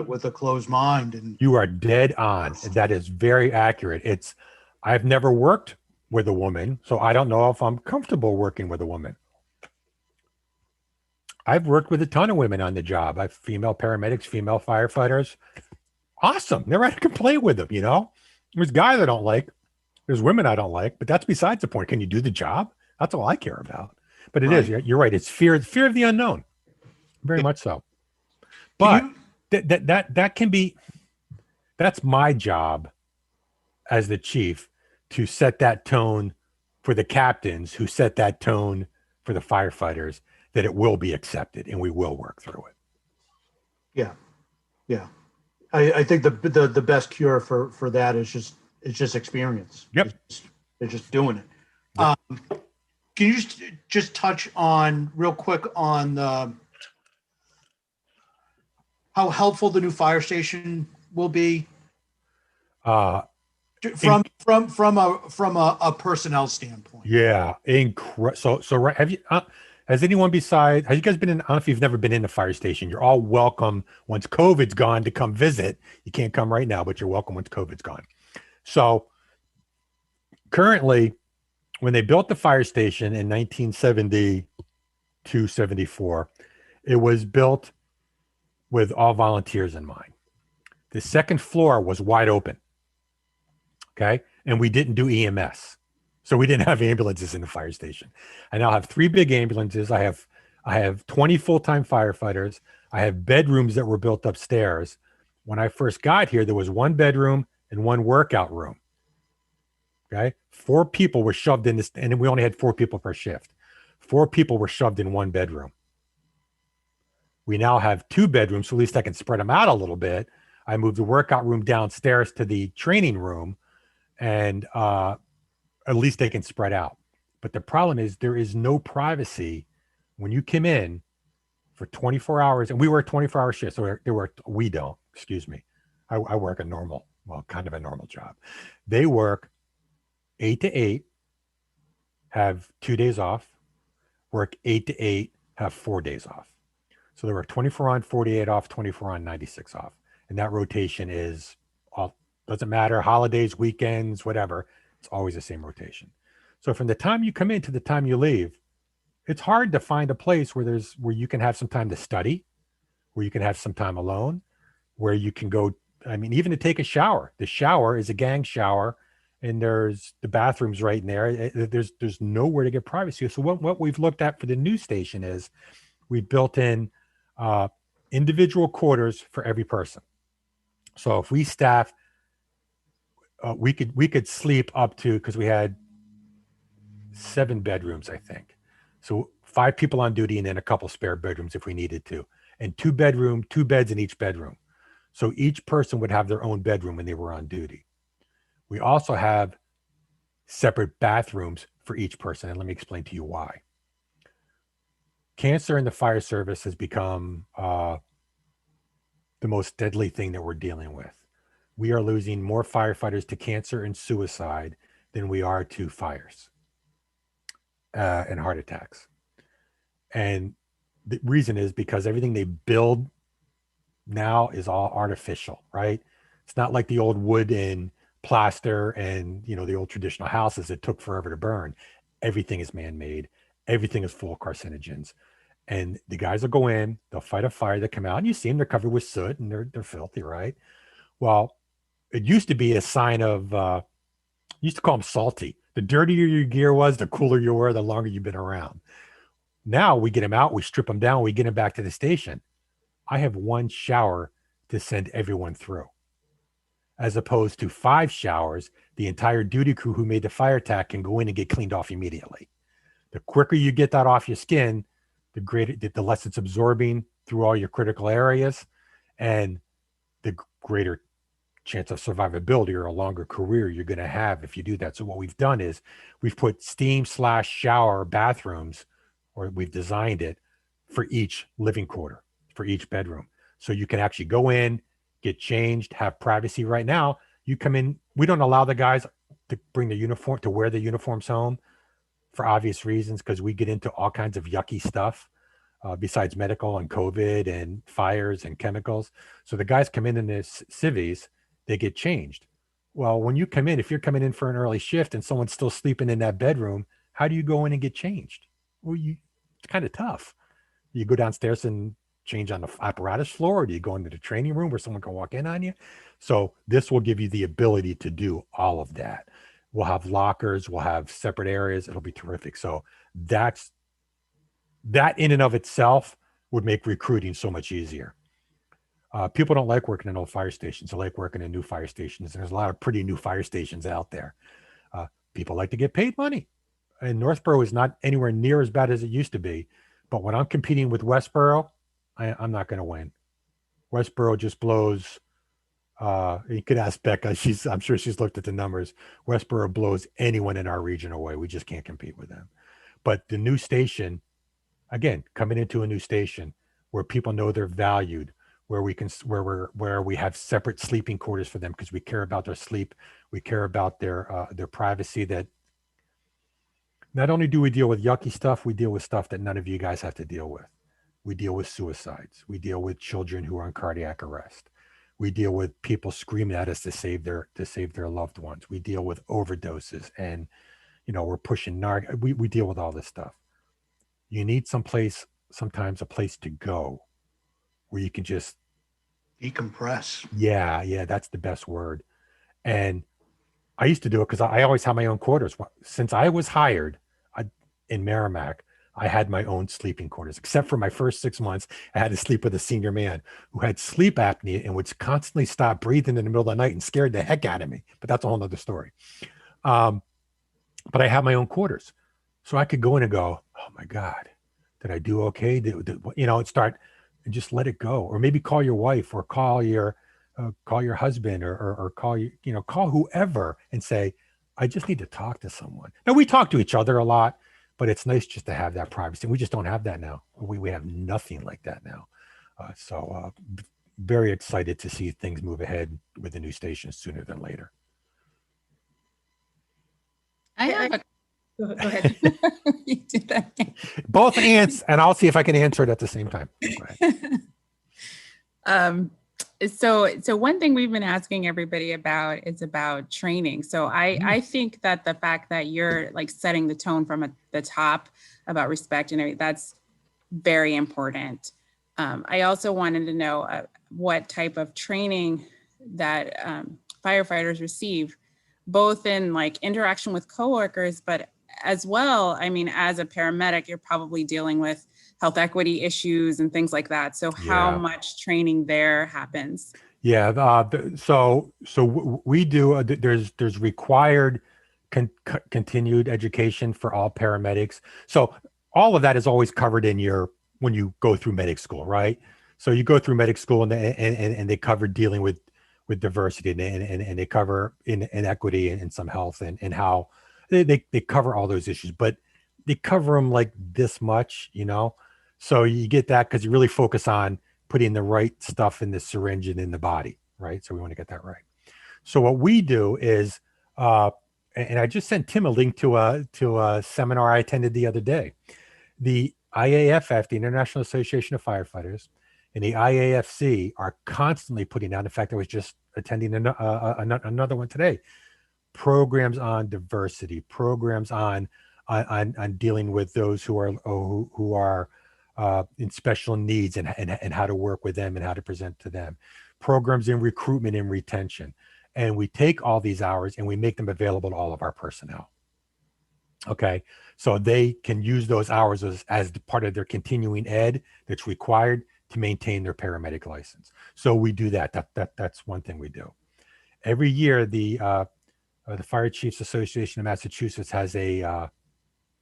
with a closed mind. And you are dead on. That is very accurate. I've never worked with a woman, so I don't know if I'm comfortable working with a woman. I've worked with a ton of women on the job. I've female paramedics, female firefighters. Awesome. Never had to complain with them, you know? There's guys I don't like. There's women I don't like, but that's besides the point. Can you do the job? That's all I care about. But it is, you're right. It's fear of the unknown. Very much so. But that can be, that's my job as the chief, to set that tone for the captains, who set that tone for the firefighters, that it will be accepted and we will work through it. yeah. Yeah. I think the best cure for that is just experience. Yep. It's just doing it. Yep. Can you just touch on real quick on how helpful the new fire station will be from a personnel standpoint? Yeah, so right. Have you has anyone besides, have you guys been in? I don't know if you've never been in the fire station. You're all welcome once COVID's gone to come visit. You can't come right now, but you're welcome once COVID's gone. So currently, when they built the fire station in 1972, 74, it was built with all volunteers in mind. The second floor was wide open. Okay. And we didn't do EMS. So we didn't have ambulances in the fire station. I now have 3 big ambulances. I have 20 full-time firefighters. I have bedrooms that were built upstairs. When I first got here, there was 1 bedroom and 1 workout room. Okay. 4 people were shoved in this, and we only had 4 people per shift. 4 people were shoved in 1 bedroom. We now have 2 bedrooms, so at least I can spread them out a little bit. I moved the workout room downstairs to the training room, and at least they can spread out. But the problem is there is no privacy when you come in for 24 hours, and we work 24-hour shifts. So we don't, excuse me. I work kind of a normal job. They work 8 to 8, have 2 days off, work 8 to 8, have 4 days off. So they work 24 on, 48 off, 24 on, 96 off. And that rotation is all, doesn't matter, holidays, weekends, whatever. It's always the same rotation. So from the time you come in to the time you leave, it's hard to find a place where you can have some time to study, where you can have some time alone, where you can go, even to take a shower. The shower is a gang shower, and there's the bathrooms right in there. There's nowhere to get privacy. So what we've looked at for the new station is we built in individual quarters for every person. So if we staff, we could sleep up to, because we had 7 bedrooms, I think. So 5 people on duty and then a couple spare bedrooms if we needed to, and 2 beds in each bedroom. So each person would have their own bedroom when they were on duty. We also have separate bathrooms for each person. And let me explain to you why. Cancer in the fire service has become the most deadly thing that we're dealing with. We are losing more firefighters to cancer and suicide than we are to fires and heart attacks. And the reason is because everything they build now is all artificial, right? It's not like the old wood and plaster and, the old traditional houses that took forever to burn. Everything is man-made. Everything is full of carcinogens. And the guys will go in, they'll fight a fire, they come out, and you see them, they're covered with soot and they're filthy, right? Well, it used to be a sign of, used to call them salty. The dirtier your gear was, the cooler you were, the longer you've been around. Now we get them out, we strip them down, we get them back to the station. I have 1 shower to send everyone through, as opposed to 5 showers. The entire duty crew who made the fire attack can go in and get cleaned off immediately. The quicker you get that off your skin, the less it's absorbing through all your critical areas, and the greater chance of survivability or a longer career you're going to have if you do that. So what we've done is we've put steam/shower bathrooms, or we've designed it for each living quarter, for each bedroom. So you can actually go in, get changed, have privacy. Right now, you come in, we don't allow the guys to bring the uniform, to wear the uniforms home, for obvious reasons, because we get into all kinds of yucky stuff besides medical and COVID and fires and chemicals. So the guys come in their civvies, they get changed. Well, when you come in, if you're coming in for an early shift and someone's still sleeping in that bedroom, how do you go in and get changed? Well, it's kind of tough. You go downstairs and change on the apparatus floor, or do you go into the training room where someone can walk in on you? So this will give you the ability to do all of that. We'll have lockers, we'll have separate areas. It'll be terrific. So that in and of itself would make recruiting so much easier. People don't like working in old fire stations. They like working in new fire stations. There's a lot of pretty new fire stations out there. People like to get paid money. And Northborough is not anywhere near as bad as it used to be. But when I'm competing with Westborough, I'm not going to win. Westboro just blows, you could ask Becca, I'm sure she's looked at the numbers. Westboro blows anyone in our region away. We just can't compete with them. But the new station, again, coming into a new station where people know they're valued, where we have separate sleeping quarters for them because we care about their sleep, we care about their privacy. That not only do we deal with yucky stuff, we deal with stuff that none of you guys have to deal with. We deal with suicides. We deal with children who are on cardiac arrest. We deal with people screaming at us to save their loved ones. We deal with overdoses, and we're pushing we deal with all this stuff. You need sometimes a place to go where you can just Decompress. Yeah, that's the best word. And I used to do it because I always had my own quarters. Since I was hired in Merrimack, I had my own sleeping quarters, except for my first 6 months. I had to sleep with a senior man who had sleep apnea and would constantly stop breathing in the middle of the night and scared the heck out of me. But that's a whole nother story. But I had my own quarters. So I could go in and go, oh my God, did I do okay? And start and just let it go. Or maybe call your wife or call your husband or call whoever and say, I just need to talk to someone. Now we talk to each other a lot, but it's nice just to have that privacy. We just don't have that now. We have nothing like that now. So very excited to see things move ahead with the new station sooner than later. I have a Go ahead. you did that again. Both ants, and I'll see if I can answer it at the same time. Go ahead. So one thing we've been asking everybody about is about training. So I think that the fact that you're like setting the tone from the top about respect and everything, that's very important. I also wanted to know what type of training that firefighters receive, both in like interaction with coworkers, but as well, I mean, as a paramedic, you're probably dealing with health equity issues and things like that. So how much training there happens? Yeah. So we do, there's required continued education for all paramedics. So all of that is always covered in when you go through medic school, right? So you go through medic school and they cover dealing with diversity and they cover inequity and some health and how they cover all those issues, but they cover them like this much, So you get that because you really focus on putting the right stuff in the syringe and in the body, right? So we want to get that right. So what we do is, and I just sent Tim a link to a seminar I attended the other day. The IAFF, the International Association of Firefighters, and the IAFC are constantly putting out. In fact, I was just attending another one today. Programs on diversity, programs on dealing with those who are in special needs and how to work with them and how to present to them, programs in recruitment and retention. And we take all these hours and we make them available to all of our personnel. Okay. So they can use those hours as part of their continuing ed that's required to maintain their paramedic license. So we do that. That's one thing we do. Every year, the Fire Chiefs Association of Massachusetts has they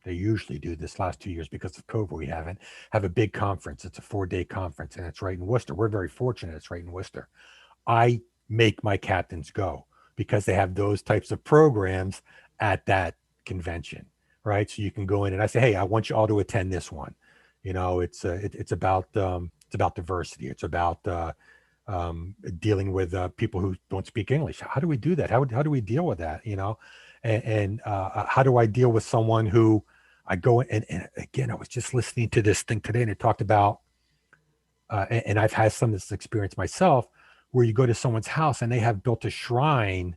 usually do this last 2 years because of COVID. We have a big conference. It's a 4-day conference and it's right in Worcester. We're very fortunate. It's right in Worcester. I make my captains go because they have those types of programs at that convention, right? So you can go in and I say, hey, I want you all to attend this one. It's about diversity. It's about dealing with people who don't speak English. How do we do that? How do we deal with that? And how do I deal with someone who I go and again, I was just listening to this thing today and it talked about, and I've had some of this experience myself, where you go to someone's house and they have built a shrine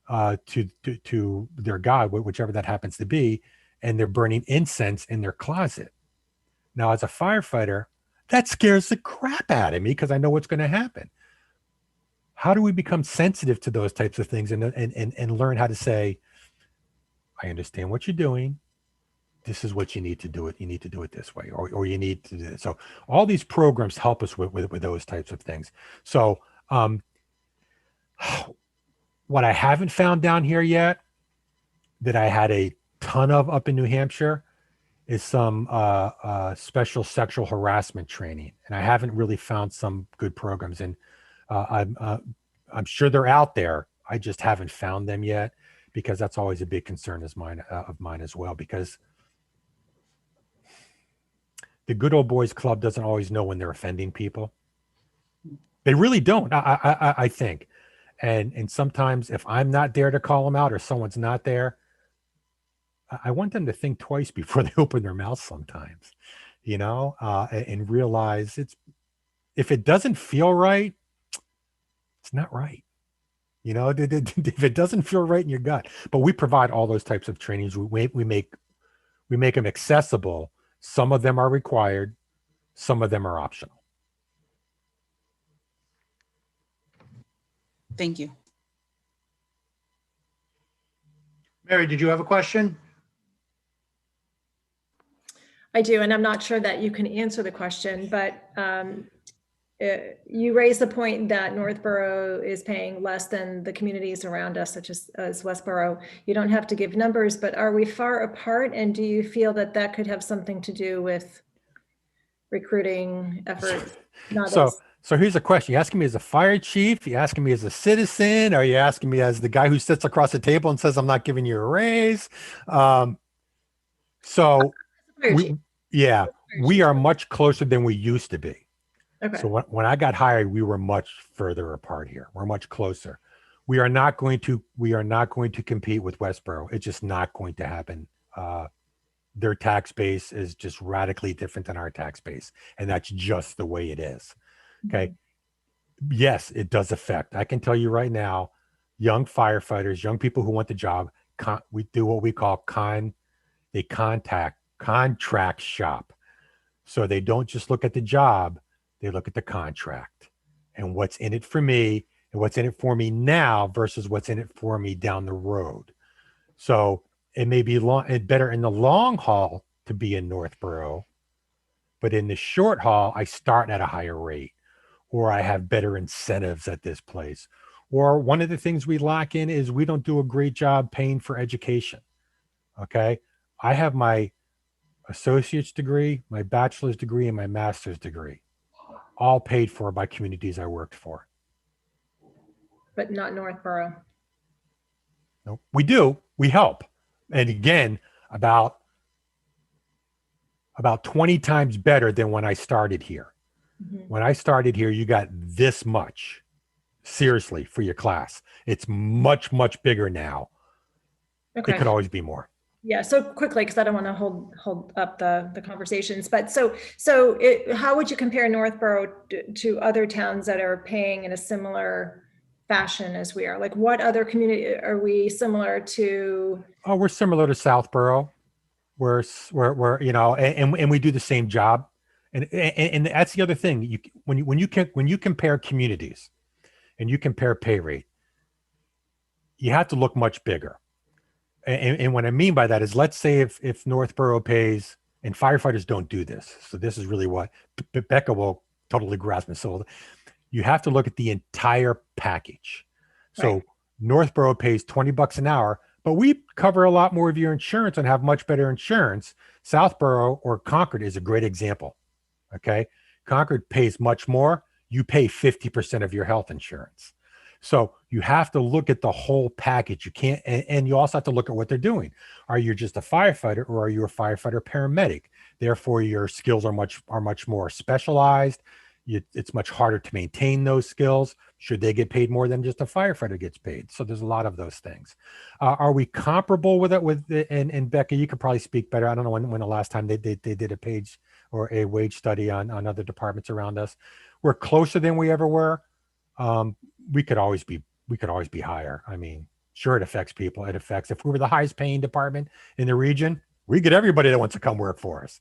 to their God, whichever that happens to be, and they're burning incense in their closet. Now, as a firefighter, that scares the crap out of me because I know what's going to happen. How do we become sensitive to those types of things and learn how to say, I understand what you're doing. This is what you need to do it. You need to do it this way, or you need to do it. So all these programs help us with those types of things. So what I haven't found down here yet that I had a ton of up in New Hampshire is some special sexual harassment training, and I haven't really found some good programs. And I'm sure they're out there. I just haven't found them yet, because that's always a big concern of mine as well. Because the good old boys club doesn't always know when they're offending people. They really don't. I think, and sometimes if I'm not there to call them out, or someone's not there, I want them to think twice before they open their mouth sometimes, and realize if it doesn't feel right, it's not right. If it doesn't feel right in your gut. But we provide all those types of trainings. We make them accessible. Some of them are required. Some of them are optional. Thank you. Mary, did you have a question? I do, and I'm not sure that you can answer the question, but you raised the point that Northborough is paying less than the communities around us, such as Westborough. You don't have to give numbers, but are we far apart? And do you feel that that could have something to do with recruiting efforts? So here's a question. You asking me as a fire chief? You asking me as a citizen? Are you asking me as the guy who sits across the table and says, I'm not giving you a raise? We are much closer than we used to be. Okay. So when I got hired, we were much further apart here. We're much closer. We are not going to compete with Westborough. It's just not going to happen. Their tax base is just radically different than our tax base. And that's just the way it is. Okay. Yes, it does affect. I can tell you right now, young firefighters, young people who want the job, we do what we call contract shop. So they don't just look at the job, they look at the contract and what's in it for me and what's in it for me now versus what's in it for me down the road. So it may be better in the long haul to be in Northborough, but in the short haul, I start at a higher rate, or I have better incentives at this place. Or one of the things we lack in is we don't do a great job paying for education. Okay. I have my associate's degree, my bachelor's degree, and my master's degree, all paid for by communities I worked for. But not Northborough. No, we do. We help. And again, about 20 times better than when I started here. Mm-hmm. When I started here, you got this much, seriously, for your class. It's much, much bigger now. Okay. It could always be more. Yeah. So quickly, because I don't want to hold up the conversations, but how would you compare Northborough to other towns that are paying in a similar fashion as we are? Like, what other community are we similar to? Oh, we're similar to Southborough. We're and we do the same job. And that's the other thing. When you compare communities and you compare pay rate, you have to look much bigger. And what I mean by that is, let's say if Northborough pays, and firefighters don't do this, so this is really what Becca will totally grasp me. So you have to look at the entire package. So right. Northborough pays $20 an hour, but we cover a lot more of your insurance and have much better insurance. Southborough or Concord is a great example. Okay. Concord pays much more. You pay 50% of your health insurance. So you have to look at the whole package. You can't, and you also have to look at what they're doing. Are you just a firefighter, or are you a firefighter paramedic? Therefore, your skills are much more specialized. It's much harder to maintain those skills. Should they get paid more than just a firefighter gets paid? So there's a lot of those things. Are we comparable with it? And Becca, you could probably speak better. I don't know when the last time they did a page or a wage study on other departments around us. We're closer than we ever were. We could always be higher. I mean, sure, it affects people. It affects, if we were the highest paying department in the region, we get everybody that wants to come work for us,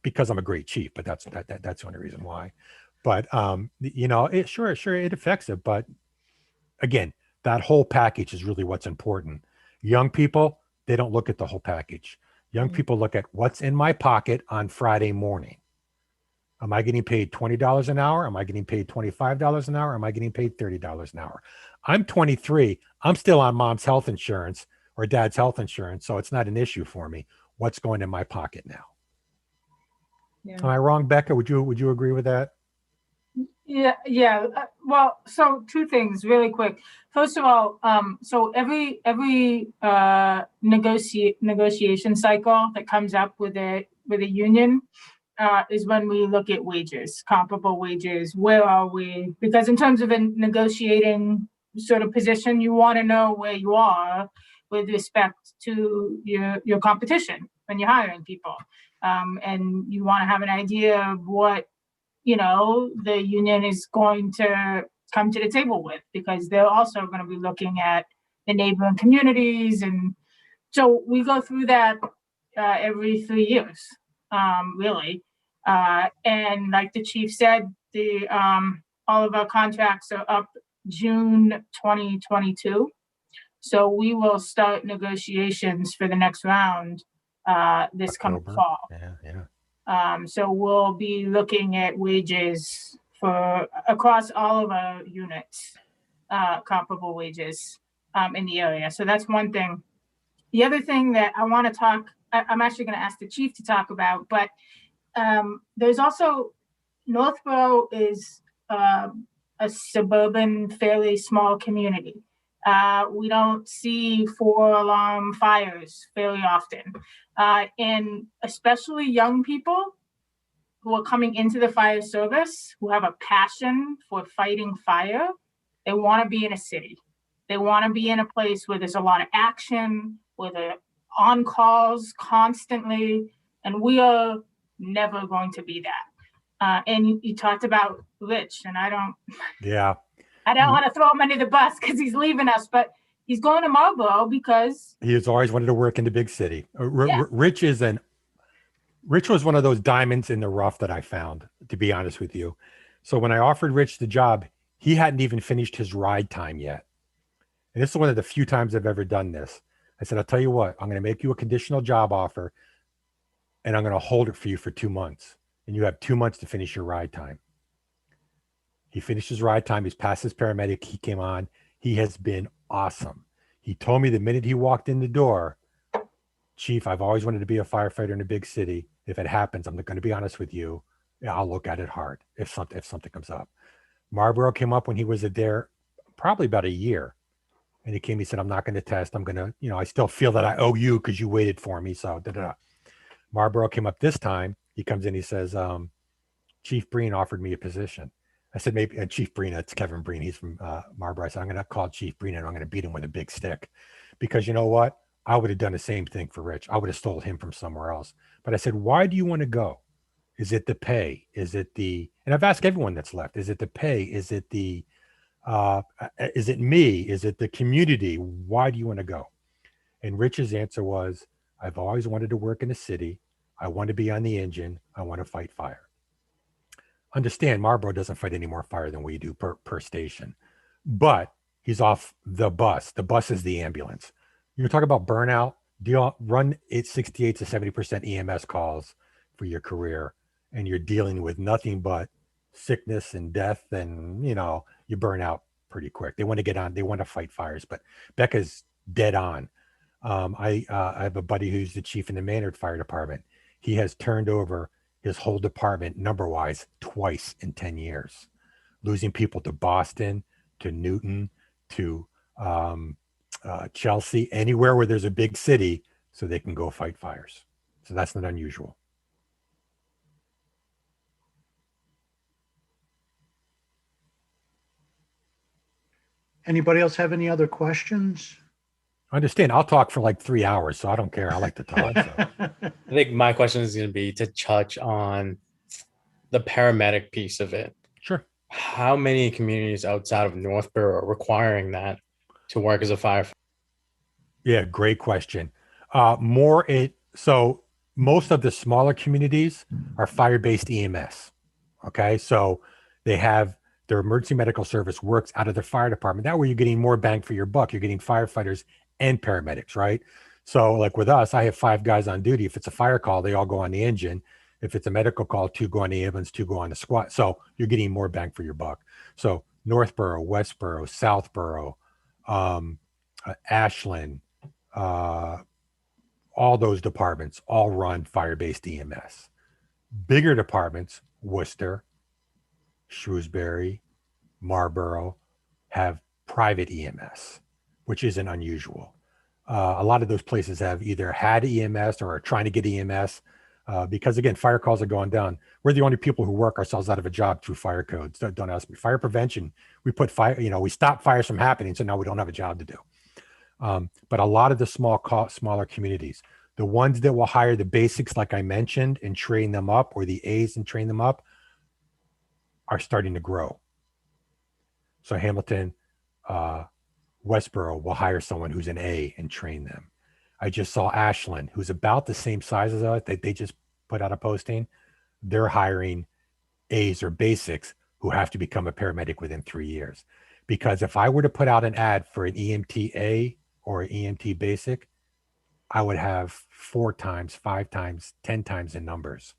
because I'm a great chief, but that's the only reason why. But, it affects it. But again, that whole package is really what's important. Young people, they don't look at the whole package. Young people look at what's in my pocket on Friday morning. Am I getting paid $20 an hour? Am I getting paid $25 an hour? Am I getting paid $30 an hour? I'm 23. I'm still on mom's health insurance or dad's health insurance, so it's not an issue for me. What's going in my pocket now? Am I wrong, Becca? Would you agree with that? Yeah. Well, so two things really quick. First of all, so every negotiation cycle that comes up with a union is when we look at wages, comparable wages. Where are we? Because in terms of a negotiating sort of position, you want to know where you are with respect to your competition when you're hiring people, and you want to have an idea of what the union is going to come to the table with, because they're also going to be looking at the neighboring communities. And so we go through that every 3 years, really. And like the chief said, all of our contracts are up June 2022. So we will start negotiations for the next round this coming October. fall. Yeah. So we'll be looking at wages for across all of our units, comparable wages in the area. So that's one thing. The other thing that I want to I'm actually going to ask the chief to talk about, but there's also Northborough is a suburban, fairly small community. We don't see 4-alarm fires fairly often. And especially young people who are coming into the fire service, who have a passion for fighting fire, they want to be in a city. They want to be in a place where there's a lot of action, where they're on calls constantly, and we are never going to be that. And you talked about Rich, and I don't want to throw him under the bus because he's leaving us, but he's going to Marlboro because he has always wanted to work in the big city. Rich was one of those diamonds in the rough that I found, to be honest with you. So when I offered Rich the job, he hadn't even finished his ride time yet. And this is one of the few times I've ever done this. I said, I'll tell you what, I'm going to make you a conditional job offer and I'm going to hold it for you for 2 months. And you have 2 months to finish your ride time. He finished his ride time. He's passed his paramedic. He came on. He has been awesome. He told me the minute he walked in the door, Chief, I've always wanted to be a firefighter in a big city. If it happens, I'm going to be honest with you. I'll look at it hard if something comes up. Marlboro came up when he was there probably about a year. And he said, I'm not going to test. I'm going to, I still feel that I owe you because you waited for me. So Marlboro came up this time. He comes in, he says, Chief Breen offered me a position. I said, maybe Chief Breen, it's Kevin Breen. He's from Marlboro. I said, I'm going to call Chief Breen and I'm going to beat him with a big stick. Because you know what? I would have done the same thing for Rich. I would have stole him from somewhere else. But I said, why do you want to go? Is it the pay? Is it and I've asked everyone that's left, is it the pay? Is it is it me? Is it the community? Why do you want to go? And Rich's answer was, I've always wanted to work in a city. I want to be on the engine. I want to fight fire. Understand, Marlboro doesn't fight any more fire than we do per station. But he's off the bus. The bus is the ambulance. You talk about burnout. Do you run 68 to 70% EMS calls for your career, and you're dealing with nothing but sickness and death, and you burn out pretty quick. They want to get on. They want to fight fires. But Becca's dead on. I have a buddy who's the chief in the Maynard Fire Department. He has turned over his whole department number-wise twice in 10 years, losing people to Boston, to Newton, to Chelsea, anywhere where there's a big city so they can go fight fires. So that's not unusual. Anybody else have any other questions? I understand. I'll talk for like 3 hours, so I don't care. I like to talk. So. I think my question is going to be to touch on the paramedic piece of it. Sure. How many communities outside of Northborough are requiring that to work as a firefighter? Yeah, great question. So most of the smaller communities are fire-based EMS. Okay, so they have their emergency medical service works out of their fire department. That way you're getting more bang for your buck. You're getting firefighters and paramedics, right? So like with us, I have 5 guys on duty. If it's a fire call, they all go on the engine. If it's a medical call, 2 go on the ambulance, 2 go on the squad. So you're getting more bang for your buck. So Northborough, Westborough, Southborough, Ashland, all those departments all run fire-based EMS. Bigger departments, Worcester, Shrewsbury, Marlborough, have private EMS, which isn't unusual. A lot of those places have either had EMS or are trying to get EMS because, again, fire calls are going down. We're the only people who work ourselves out of a job through fire codes. Don't ask me. Fire prevention, we put fire, we stop fires from happening, so now we don't have a job to do. But a lot of the smaller communities, the ones that will hire the basics, like I mentioned, and train them up, or the A's and train them up, are starting to grow. So Hamilton, Westboro will hire someone who's an A and train them. I just saw Ashland, who's about the same size as us. They just put out a posting. They're hiring A's or basics who have to become a paramedic within 3 years. Because if I were to put out an ad for an EMT A or an EMT basic, I would have 4 times, 5 times, 10 times the numbers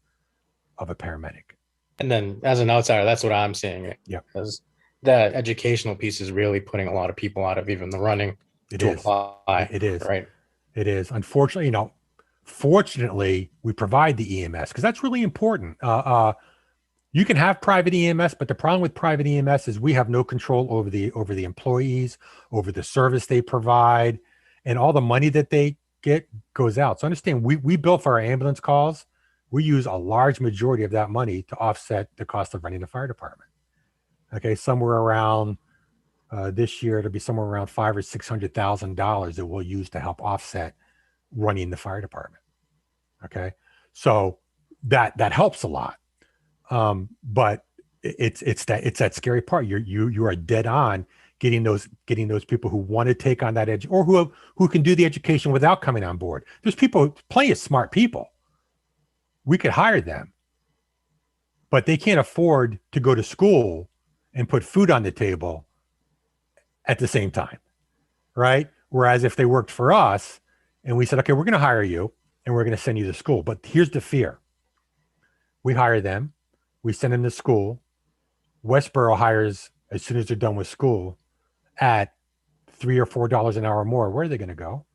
of a paramedic. And then as an outsider, that's what I'm seeing. Yeah. Because that educational piece is really putting a lot of people out of even the running to apply. It is. Right. It is. Unfortunately, fortunately, we provide the EMS because that's really important. You can have private EMS, but the problem with private EMS is we have no control over the employees, over the service they provide, and all the money that they get goes out. So understand, we bill for our ambulance calls. We use a large majority of that money to offset the cost of running the fire department. Okay, somewhere around this year, it'll be somewhere around $500,000 or $600,000 that we'll use to help offset running the fire department. Okay, so that helps a lot. But it's that scary part. You are dead on getting those people who want to take on that edge, or who can do the education without coming on board. There's plenty of smart people. We could hire them, but they can't afford to go to school and put food on the table at the same time, right? Whereas if they worked for us and we said, okay, we're going to hire you and we're going to send you to school, but here's the fear. We hire them, we send them to school. Westboro hires as soon as they're done with school at $3 or $4 an hour more. Where are they going to go?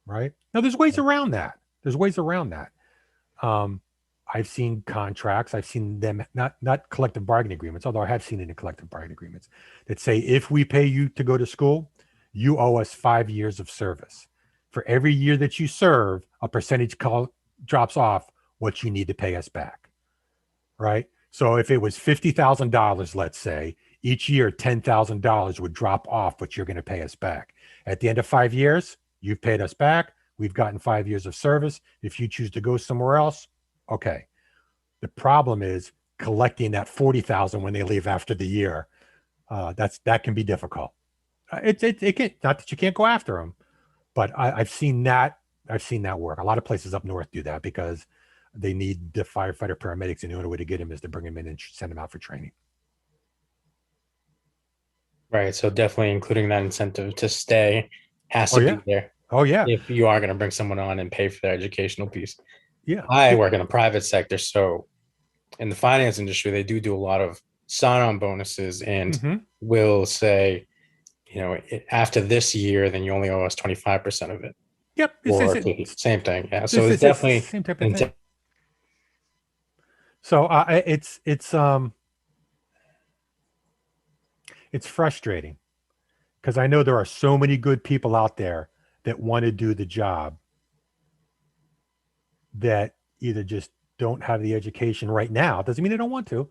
Right? Now, there's ways around that. I've seen contracts. I've seen them, not collective bargaining agreements, although I have seen it in collective bargaining agreements that say, if we pay you to go to school, you owe us 5 years of service. For every year that you serve, a percentage drops off what you need to pay us back, right? So if it was $50,000, let's say, each year $10,000 would drop off what you're going to pay us back. At the end of 5 years, you've paid us back. We've gotten 5 years of service. If you choose to go somewhere else, okay. The problem is collecting that $40,000 when they leave after the year. That can be difficult. It can, not that you can't go after them, but I've seen that work. A lot of places up north do that because they need the firefighter paramedics, and the only way to get them is to bring them in and send them out for training. Right. So definitely including that incentive to stay has to be there. Oh yeah. If you are going to bring someone on and pay for their educational piece. Yeah. I work in the private sector, so in the finance industry, they do a lot of sign-on bonuses, and will say, after this year, then you only owe us 25% of it. Yep. Same thing. Yeah. So it's definitely same type of thing. So it's frustrating because I know there are so many good people out there that want to do the job that either just don't have the education right now. Doesn't mean they don't want to,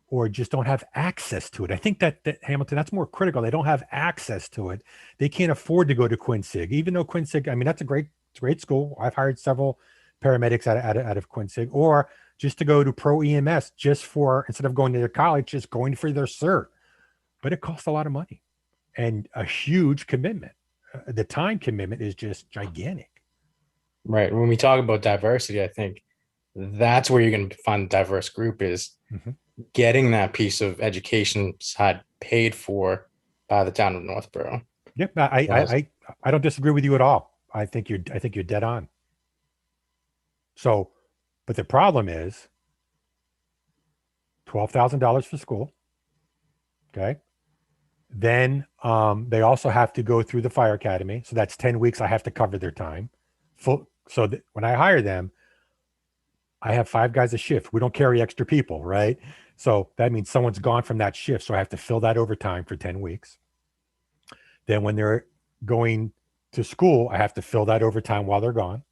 or just don't have access to it. I think that Hamilton, that's more critical. They don't have access to it. They can't afford to go to Quincy, even though Quincy, I mean, that's a great school. I've hired several paramedics out of Quincy, or just to go to Pro EMS just for, instead of going to their college, just going for their cert. But it costs a lot of money and a huge commitment. The time commitment is just gigantic. Right. When we talk about diversity, I think that's where you're going to find a diverse group is getting that piece of education side paid for by the town of Northborough. Yep. I don't disagree with you at all. I think you're dead on. So, but the problem is $12,000 for school. Okay. Then they also have to go through the fire academy. So that's 10 weeks. I have to cover their time. So that when I hire them, I have 5 guys a shift. We don't carry extra people, right? So that means someone's gone from that shift. So I have to fill that overtime for 10 weeks. Then when they're going to school, I have to fill that overtime while they're gone,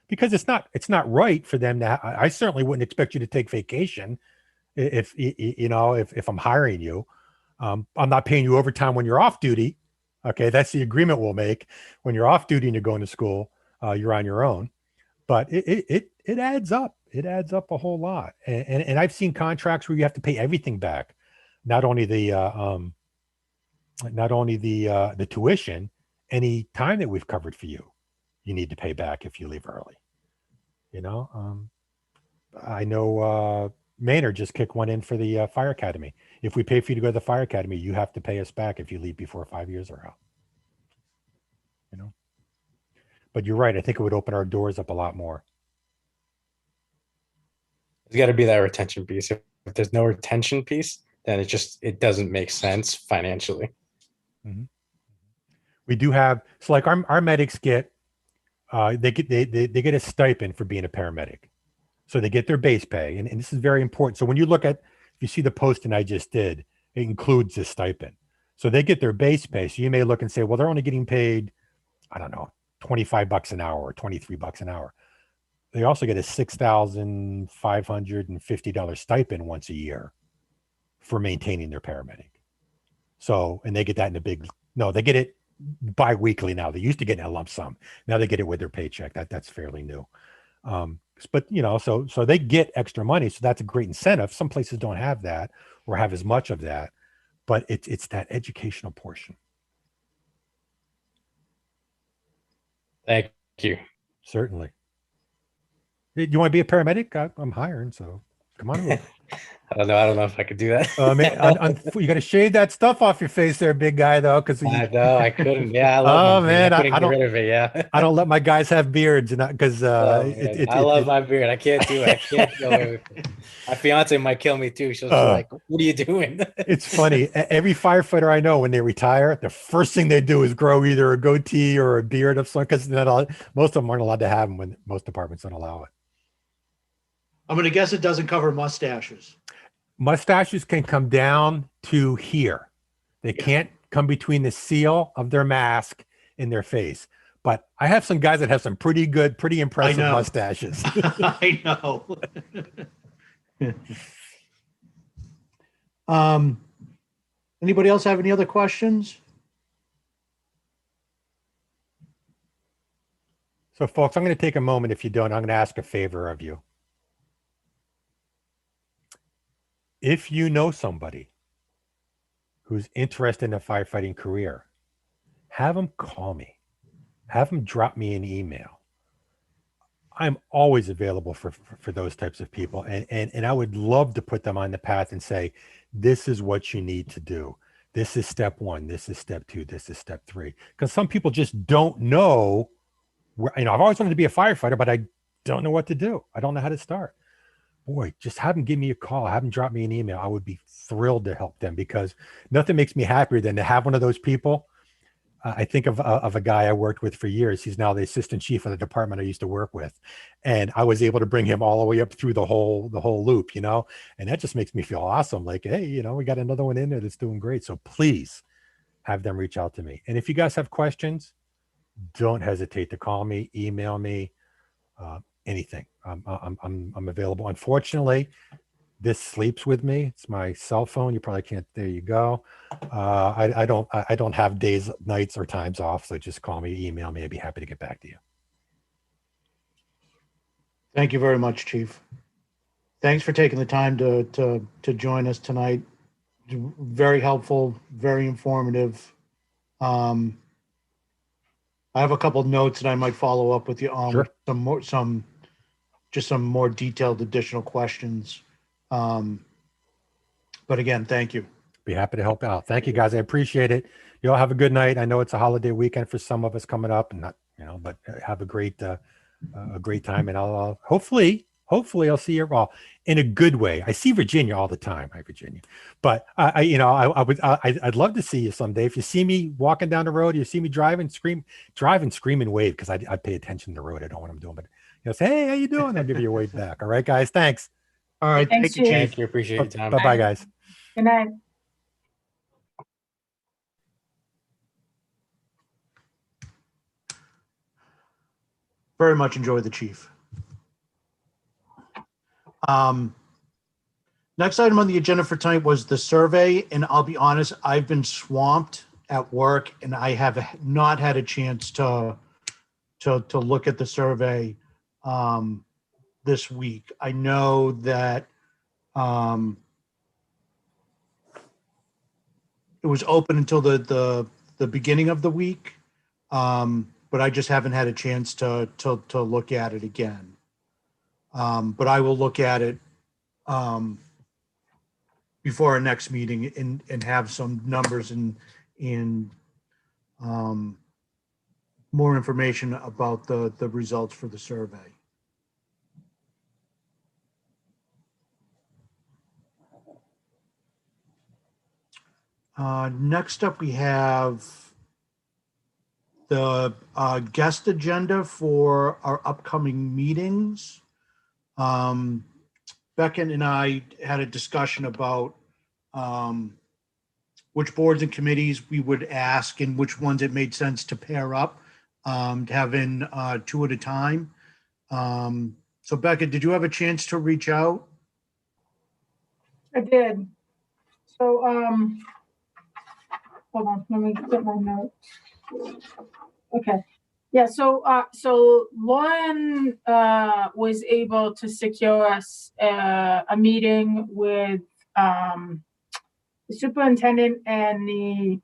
because it's not right for them to, I certainly wouldn't expect you to take vacation if I'm hiring you. I'm not paying you overtime when you're off duty. Okay. That's the agreement we'll make. When you're off duty and you're going to school, you're on your own, but it adds up. It adds up a whole lot. And I've seen contracts where you have to pay everything back, not only the tuition, any time that we've covered for you, you need to pay back if you leave early. I know Maynard just kicked one in for the fire academy. If we pay for you to go to the fire academy, you have to pay us back if you leave before 5 years are out. But you're right. I think it would open our doors up a lot more. There's got to be that retention piece. If there's no retention piece, then it doesn't make sense financially. Mm-hmm. We do have, so like our medics get, they get a stipend for being a paramedic. So they get their base pay. And this is very important. So when you look at, if you see the posting I just did, it includes this stipend. So they get their base pay. So you may look and say, well, they're only getting paid, I don't know, $25 an hour or $23 an hour. They also get a $6,550 stipend once a year for maintaining their paramedic. So, and they get that in they get it bi-weekly now. They used to get in a lump sum. Now they get it with their paycheck. That's fairly new. But so they get extra money. So that's a great incentive. Some places don't have that or have as much of that, but it's that educational portion. Thank you. Certainly. Do you want to be a paramedic? I'm hiring, so come on over. I don't know if I could do that. You got to shave that stuff off your face there, big guy, though. Because I couldn't. Yeah, I love my beard. I couldn't get rid of it. Yeah. I don't let my guys have beards, because I love my beard. I can't do it. I can't go with it. My fiance might kill me too. She'll be like, "What are you doing?" It's funny. Every firefighter I know, when they retire, the first thing they do is grow either a goatee or a beard of some, because most of them aren't allowed to have them when most departments don't allow it. I'm going to guess it doesn't cover mustaches. Mustaches can come down to here. They can't come between the seal of their mask and their face. But I have some guys that have some pretty impressive mustaches. I know. Anybody else have any other questions? So folks, I'm going to take a moment. If you don't, I'm going to ask a favor of you. If you know somebody who's interested in a firefighting career, have them call me. Have them drop me an email. I'm always available for those types of people. And I would love to put them on the path and say, this is what you need to do. This is step 1. This is step 2. This is step 3. Because some people just don't know where, I've always wanted to be a firefighter, but I don't know what to do. I don't know how to start. Boy, just have them give me a call, have them drop me an email. I would be thrilled to help them, because nothing makes me happier than to have one of those people. I think of a guy I worked with for years. He's now the assistant chief of the department I used to work with. And I was able to bring him all the way up through the whole loop, and that just makes me feel awesome. Like, hey, we got another one in there that's doing great. So please have them reach out to me. And if you guys have questions, don't hesitate to call me, email me, anything. I'm available. Unfortunately, this sleeps with me. It's my cell phone. You probably can't. There you go. I don't have days, nights, or times off. So just call me, email me. I'd be happy to get back to you. Thank you very much, Chief. Thanks for taking the time to join us tonight. Very helpful, very informative. I have a couple of notes that I might follow up with you on. Sure. Some more detailed additional questions. But again, thank you. Be happy to help out. Thank you, guys. I appreciate it. You all have a good night. I know it's a holiday weekend for some of us coming up, and not, but have a great time. And I'll hopefully I'll see you all in a good way. I see Virginia all the time. Hi, Virginia. But I'd love to see you someday. If you see me walking down the road, you see me drive and scream and wave, because I pay attention to the road. I don't know what I'm doing, but You'll say, hey, how you doing? I'll give you a wave back. All right, guys. Thanks. All right, Thanks, thank you, Chief. Chief. Thank you. Appreciate your time. Bye-bye, guys. Good night. Very much enjoy the chief. Next item on the agenda for tonight was the survey, and I'll be honest, I've been swamped at work and I have not had a chance to look at the survey this week. I know that it was open until the beginning of the week, but I just haven't had a chance to look at it again. But I will look at it before our next meeting and have some numbers and more information about the results for the survey. Next up, we have the guest agenda for our upcoming meetings. Beckett and I had a discussion about which boards and committees we would ask and which ones it made sense to pair up, to have in two at a time. So Beckett, did you have a chance to reach out? I did. So, hold on, let me get my notes. Okay. Yeah, so Lauren was able to secure us a meeting with the superintendent and the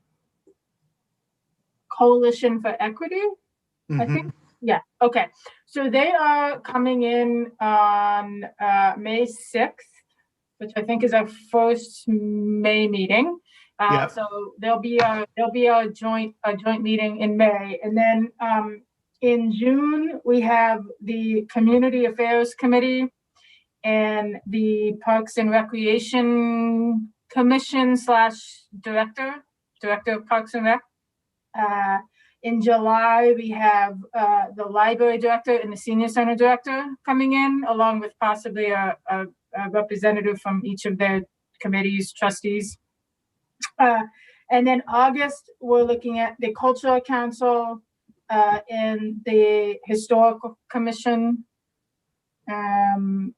Coalition for Equity, I think. Yeah, okay. So they are coming in on May 6th, which I think is our first May meeting. Yep. So there'll be a joint meeting in May, and then in June we have the Community Affairs Committee and the Parks and Recreation Commission / Director of Parks and Rec. In July we have the Library Director and the Senior Center Director coming in, along with possibly a representative from each of their committees, trustees. And then August, we're looking at the Cultural Council and the Historical Commission, and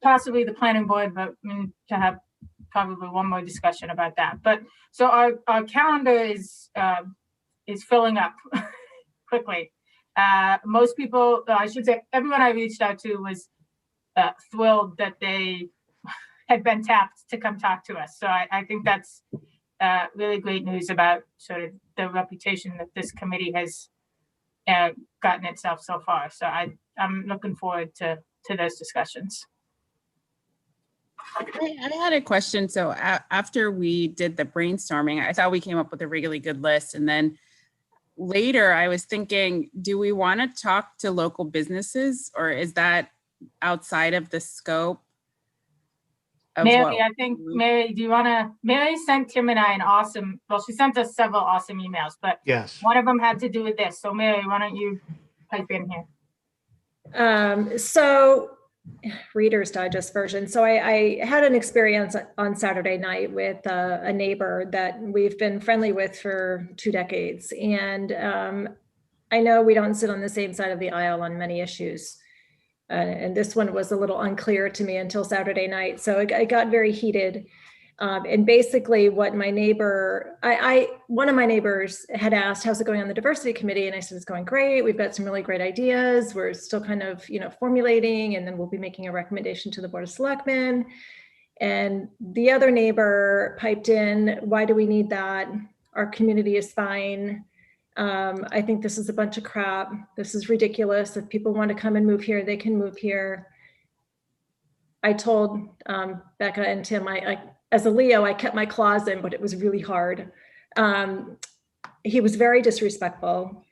possibly the Planning Board, but to have probably one more discussion about that. But so our calendar is filling up quickly. Most people, I should say, everyone I reached out to was thrilled that they had been tapped to come talk to us. So I think that's really great news about sort of the reputation that this committee has gotten itself so far. So I'm looking forward to those discussions. I had a question. So after we did the brainstorming, I thought we came up with a really good list. And then later I was thinking, do we want to talk to local businesses, or is that outside of the scope? Mary, I think, Mary, Mary sent Tim and I she sent us several awesome emails, but Yes. one of them had to do with this. So Mary, why don't you pipe in here? So Reader's Digest version. So I had an experience on Saturday night with a neighbor that we've been friendly with for 2 decades. And I know we don't sit on the same side of the aisle on many issues. And this one was a little unclear to me until Saturday night. So it got very heated. And basically what my neighbor, one of my neighbors had asked, how's it going on the diversity committee? And I said, it's going great. We've got some really great ideas. We're still kind of, formulating, and then we'll be making a recommendation to the Board of Selectmen. And the other neighbor piped in, why do we need that? Our community is fine. I think this is a bunch of crap. This is ridiculous. If people want to come and move here, they can move here. I told Becca and Tim, as a Leo, I kept my claws in, but it was really hard. He was very disrespectful.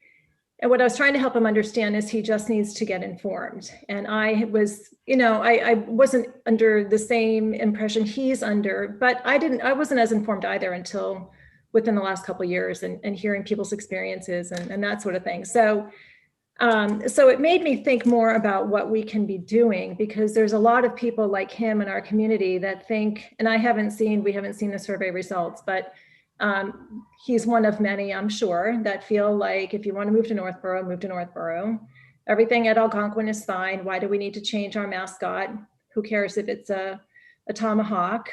And what I was trying to help him understand is he just needs to get informed. And I was, I wasn't under the same impression he's under, but I wasn't as informed either until within the last couple of years and hearing people's experiences and that sort of thing. So So it made me think more about what we can be doing, because there's a lot of people like him in our community that think, and we haven't seen the survey results, but he's one of many, I'm sure, that feel like if you want to move to Northborough, move to Northborough. Everything at Algonquin is fine. Why do we need to change our mascot? Who cares if it's a tomahawk?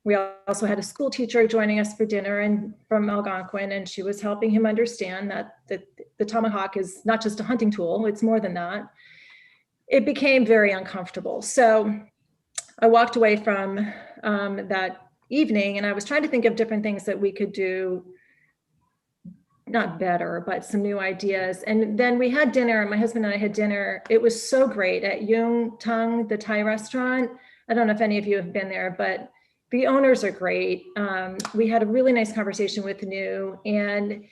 We also had a school teacher joining us for dinner and from Algonquin, and she was helping him understand that the tomahawk is not just a hunting tool, it's more than that. It became very uncomfortable. So I walked away from that evening, and I was trying to think of different things that we could do, not better, but some new ideas. And then we had dinner, my husband and I had dinner. It was so great at Yung Tung, the Thai restaurant. I don't know if any of you have been there, but the owners are great. We had a really nice conversation with New, and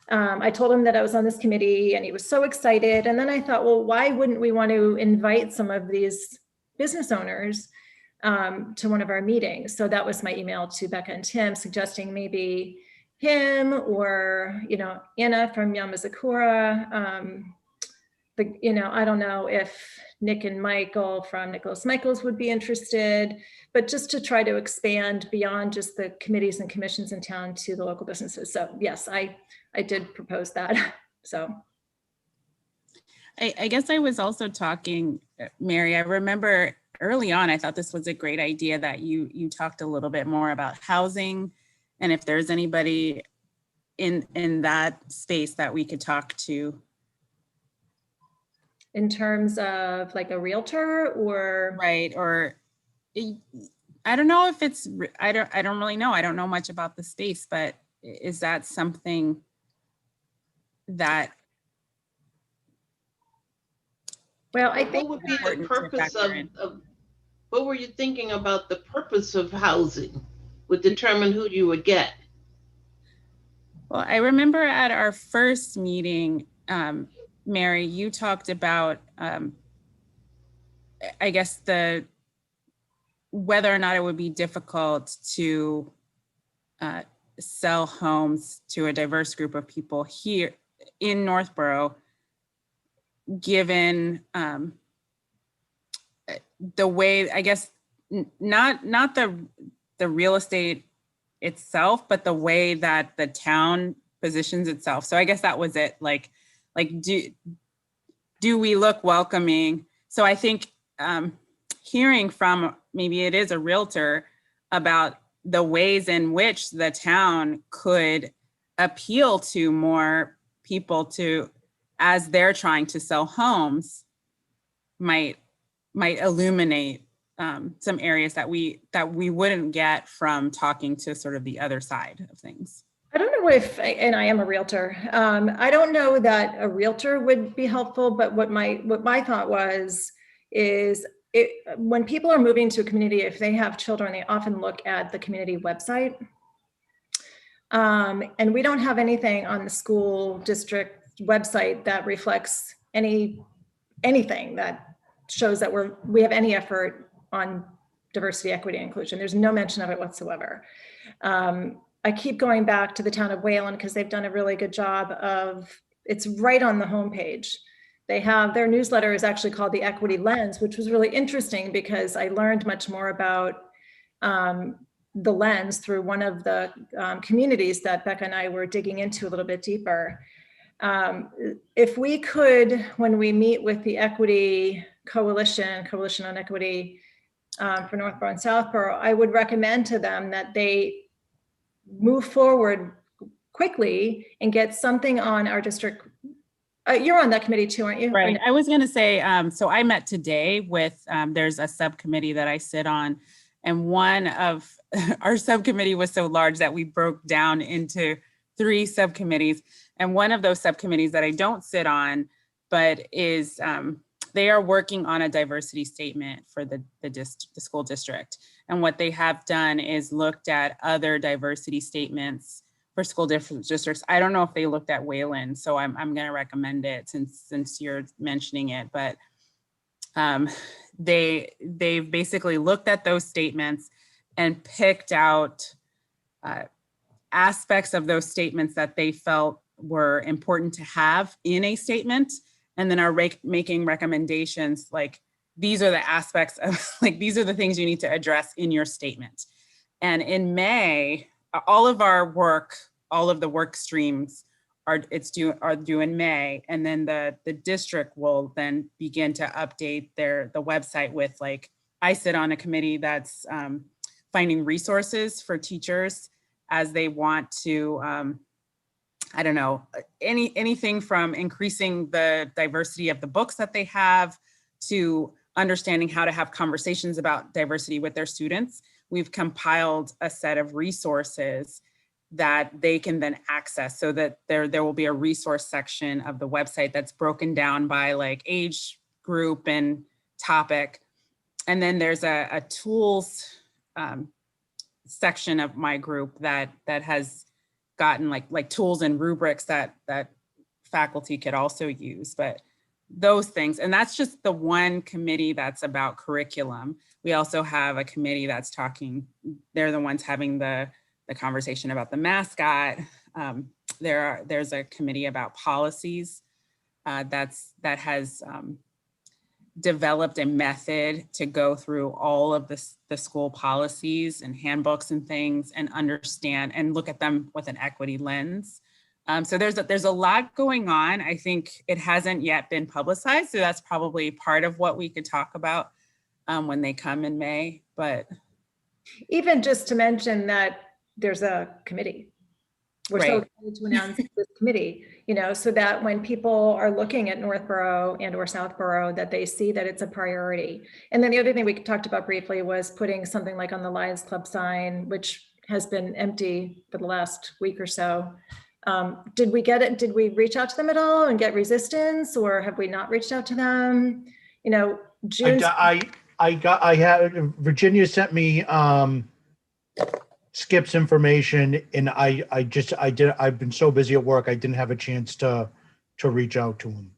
I told him that I was on this committee, and he was so excited. And then I thought, well, why wouldn't we want to invite some of these business owners to one of our meetings? So that was my email to Becca and Tim, suggesting maybe him or, Anna from Yamazakura. I don't know if Nick and Michael from Nicholas Michaels would be interested, but just to try to expand beyond just the committees and commissions in town to the local businesses. So yes, I did propose that. So. I guess I was also talking, Mary, I remember early on, I thought this was a great idea that you talked a little bit more about housing, and if there's anybody in that space that we could talk to. In terms of like a realtor or? Right, or I don't know if it's, I don't really know. I don't know much about the space, but is that something that? Well, I think what would be the purpose of what were you thinking about the purpose of housing would determine who you would get? Well, I remember at our first meeting, Mary, you talked about, I guess whether or not it would be difficult to sell homes to a diverse group of people here in Northborough, given the way, I guess, not the real estate itself, but the way that the town positions itself. So I guess that was it. Like do we look welcoming? So I think hearing from, maybe it is a realtor, about the ways in which the town could appeal to more people as they're trying to sell homes, might illuminate some areas that we wouldn't get from talking to sort of the other side of things. I don't know if, and I am a realtor, I don't know that a realtor would be helpful, but what my thought is when people are moving to a community, if they have children, they often look at the community website. And we don't have anything on the school district website that reflects anything that shows that we have any effort on diversity, equity, and inclusion. There's no mention of it whatsoever. I keep going back to the town of Wayland because they've done a really good job it's right on the homepage. They have, their newsletter is actually called The Equity Lens, which was really interesting because I learned much more about the lens through one of the communities that Becca and I were digging into a little bit deeper. If we could, when we meet with the Equity Coalition on Equity for Northborough and Southborough, I would recommend to them that they move forward quickly and get something on our district. You're on that committee too, aren't you? Right. I was going to say, so I met today with, there's a subcommittee that I sit on, and one of our subcommittee was so large that we broke down into 3 subcommittees. And one of those subcommittees that I don't sit on, but is, they are working on a diversity statement for the school district. And what they have done is looked at other diversity statements for school districts. I don't know if they looked at Wayland, so I'm going to recommend it since you're mentioning it. But they've basically looked at those statements and picked out aspects of those statements that they felt were important to have in a statement, and then are making recommendations like, these are the aspects of, like, these are the things you need to address in your statement. And in May, all of our work, all of the work streams are due in May. And then the district will then begin to update the website with, like, I sit on a committee that's finding resources for teachers as they want to, I don't know, anything from increasing the diversity of the books that they have to understanding how to have conversations about diversity with their students. We've compiled a set of resources that they can then access, so that there will be a resource section of the website that's broken down by, like, age group and topic. And then there's a tools section of my group that has gotten like tools and rubrics that faculty could also use. But those things, and that's just the one committee that's about curriculum. We also have a committee that's talking, they're the ones having the conversation about the mascot. There's a committee about policies that has developed a method to go through all of the school policies and handbooks and things and understand and look at them with an equity lens. So there's a lot going on. I think it hasn't yet been publicized, so that's probably part of what we could talk about when they come in May. But even just to mention that there's a committee. We're so excited to announce this committee, so that when people are looking at Northborough and or Southborough, that they see that it's a priority. And then the other thing we talked about briefly was putting something like on the Lions Club sign, which has been empty for the last week or so. Did we get it? Did we reach out to them at all and get resistance, or have we not reached out to them? June. I had Virginia sent me Skip's information, and I've been so busy at work, I didn't have a chance to reach out to him.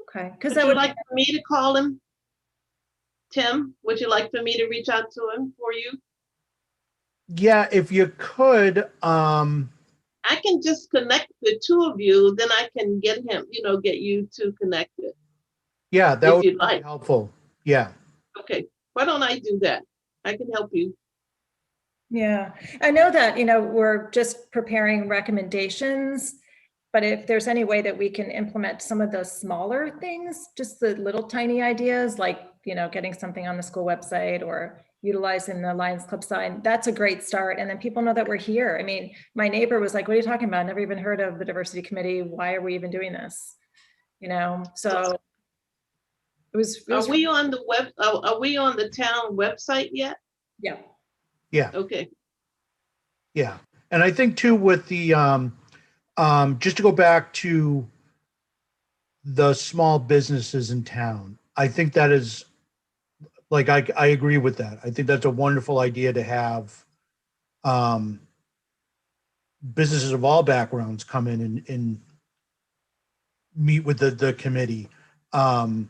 Okay, because would you like for me to call him? Tim, would you like for me to reach out to him for you? Yeah, if you could. I can just connect the two of you, then I can get him, get you two connected. Yeah, that would be like. helpful. Yeah. Okay, why don't I do that? I can help you. Yeah, I know that, we're just preparing recommendations, but if there's any way that we can implement some of those smaller things, just the little tiny ideas, like, getting something on the school website or utilizing the Lions Club sign, that's a great start. And then people know that we're here. I mean, my neighbor was like, what are you talking about? Never even heard of the diversity committee. Why are we even doing this? So it was are we on the web? Are we on the town website yet? Yeah. Yeah. Okay. Yeah. And I think too, with the, just to go back to the small businesses in town, I think that is, like, I agree with that. I think that's a wonderful idea to have businesses of all backgrounds come in and meet with the committee. So,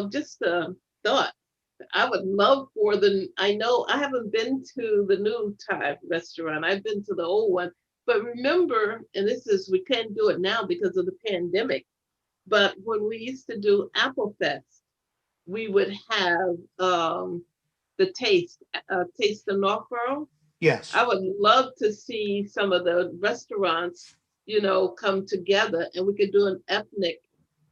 just a thought. I would love for I know I haven't been to the new Thai restaurant. I've been to the old one. But remember, and we can't do it now because of the pandemic, but when we used to do Apple Fest, we would have the Taste of Northborough. Yes. I would love to see some of the restaurants, come together, and we could do an ethnic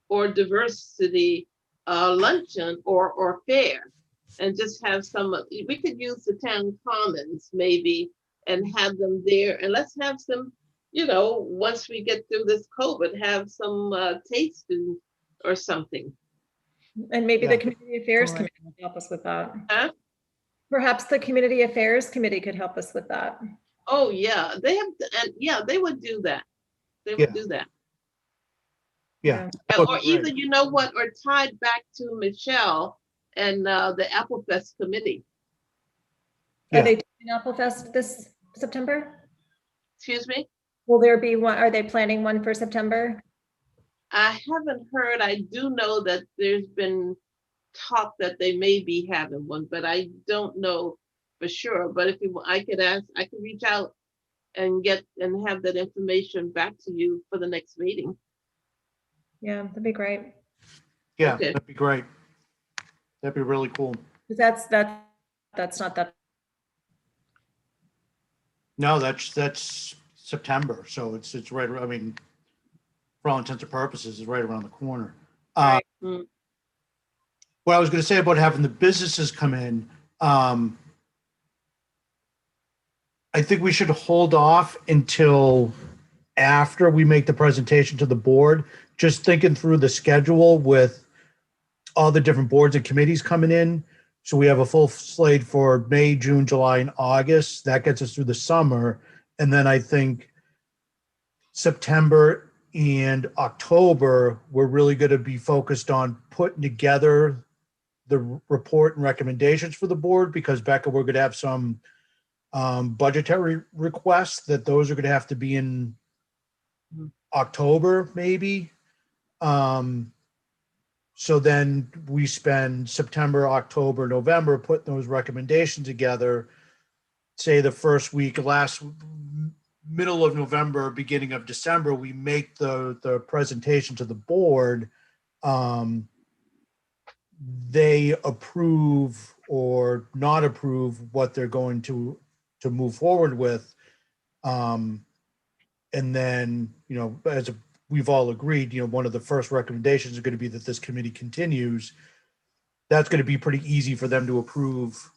or diversity luncheon or fair, and just have we could use the town commons maybe and have them there, and let's have some, once we get through this COVID, have some tasting or something. And maybe the Community Affairs Committee could help us with that. Huh? Perhaps the Community Affairs Committee could help us with that. Oh yeah, they have, and yeah, they would do that. They would do that. Yeah. Or either, or tied back to Michelle and the Apple Fest committee. Are they doing Apple Fest this September? Excuse me? Will there be one? Are they planning one for September? I haven't heard. I do know that there's been talk that they may be having one, but I don't know for sure. But if I could reach out and have that information back to you for the next meeting. Yeah, that'd be great. Yeah, Okay. that'd be great. That'd be really cool. 'Cause that's not that, No, that's September, so it's right. I mean, for all intents and purposes, it's right around the corner. Right. What I was going to say about having the businesses come in, I think we should hold off until after we make the presentation to the board. Just thinking through the schedule with all the different boards and committees coming in. So we have a full slate for May, June, July, and August. That gets us through the summer. And then I think September and October, we're really going to be focused on putting together the report and recommendations for the board, because Becca, we're going to have some budgetary requests that those are going to have to be in October, maybe. So then we spend September, October, November putting those recommendations together. Say the first week, middle of November, beginning of December, we make the presentation to the board. They approve or not approve what they're going to move forward with. And then, as we've all agreed, one of the first recommendations are going to be that this committee continues. That's going to be pretty easy for them to approve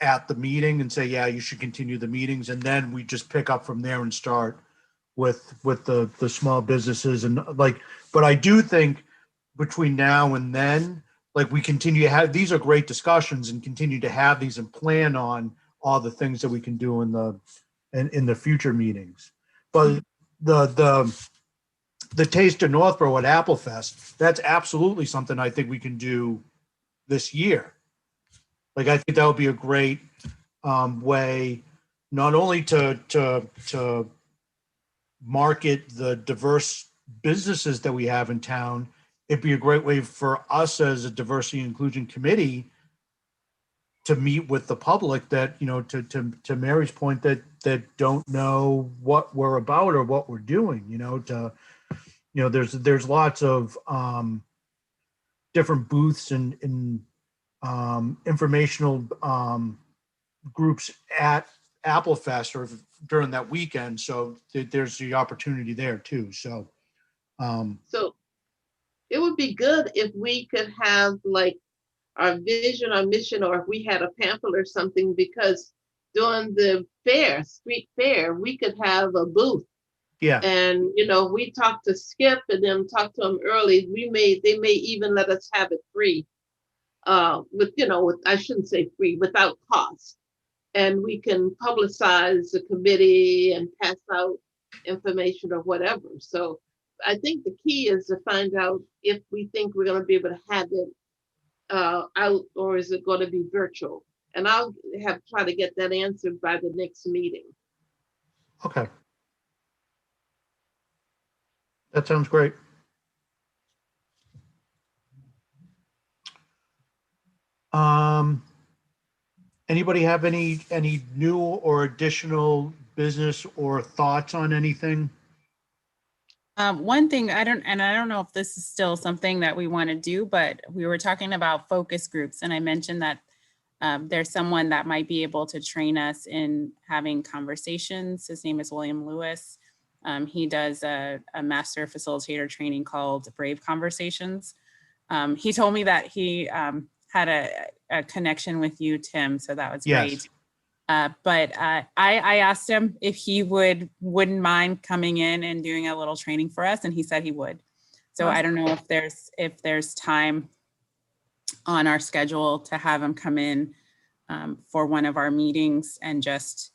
at the meeting and say, yeah, you should continue the meetings. And then we just pick up from there and start with the small businesses but I do think between now and then, we continue to have, these are great discussions, and continue to have these and plan on all the things that we can do in the future meetings. But the Taste of Northborough at Applefest, that's absolutely something I think we can do this year. I think that would be a great way, not only to market the diverse businesses that we have in town. It'd be a great way for us as a diversity and inclusion committee to meet with the public that, to Mary's point, that don't know what we're about or what we're doing, there's lots of different booths and informational groups at Applefest or during that weekend. So there's the opportunity there too. So it would be good if we could have our vision, our mission, or if we had a pamphlet or something, because during the street fair, we could have a booth. Yeah. And, we talked to Skip and then talked to them early. They may even let us have it free. I shouldn't say free, without cost. And we can publicize the committee and pass out information or whatever. So I think the key is to find out if we think we're going to be able to have it out, or is it going to be virtual? And I'll try to get that answered by the next meeting. Okay. That sounds great. Anybody have any new or additional business or thoughts on anything? One thing I don't know if this is still something that we want to do, but we were talking about focus groups, and I mentioned that there's someone that might be able to train us in having conversations. His name is William Lewis. He does a master facilitator training called Brave Conversations. He told me that he had a connection with you, Tim, so that was great. But I asked him if he wouldn't mind coming in and doing a little training for us, and he said he would. So I don't know if there's time on our schedule to have him come in for one of our meetings, and just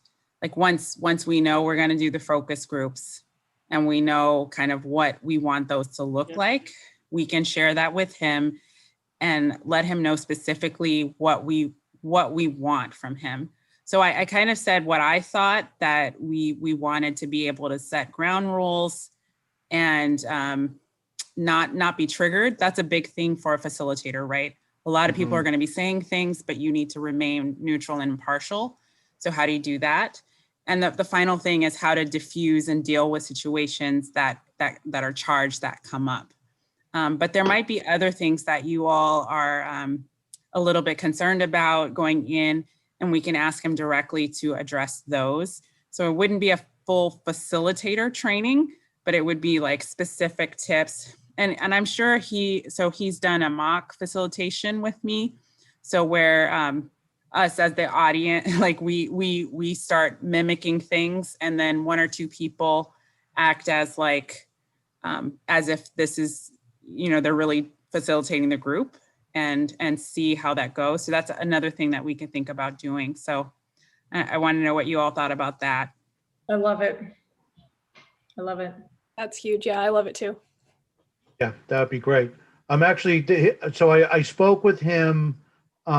once we know we're going to do the focus groups and we know kind of what we want those to look like, we can share that with him and let him know specifically what we want from him. So I kind of said what I thought, that we wanted to be able to set ground rules and not be triggered. That's a big thing for a facilitator, right? A lot of people are going to be saying things, but you need to remain neutral and impartial. So how do you do that? And the final thing is how to diffuse and deal with situations that are charged that come up. But there might be other things that you all are a little bit concerned about going in, and we can ask him directly to address those. So it wouldn't be a full facilitator training, but it would be like specific tips. And I'm sure he's done a mock facilitation with me. So where us as the audience, like we start mimicking things, and then one or two people act as like, as if this is, they're really facilitating the group, and see how that goes. So that's another thing that we could think about doing. So I want to know what you all thought about that. I love it. I love it. That's huge. Yeah, I love it too. Yeah, that would be great. I'm actually, so I spoke with him. We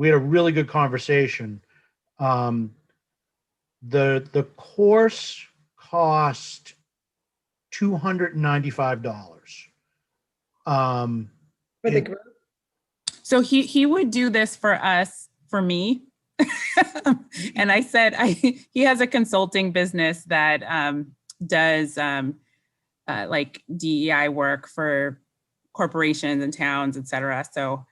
had a really good conversation. The course cost $295. For the group. So he would do this for us, for me. And I said, he has a consulting business that does like DEI work for corporations and towns, et cetera. So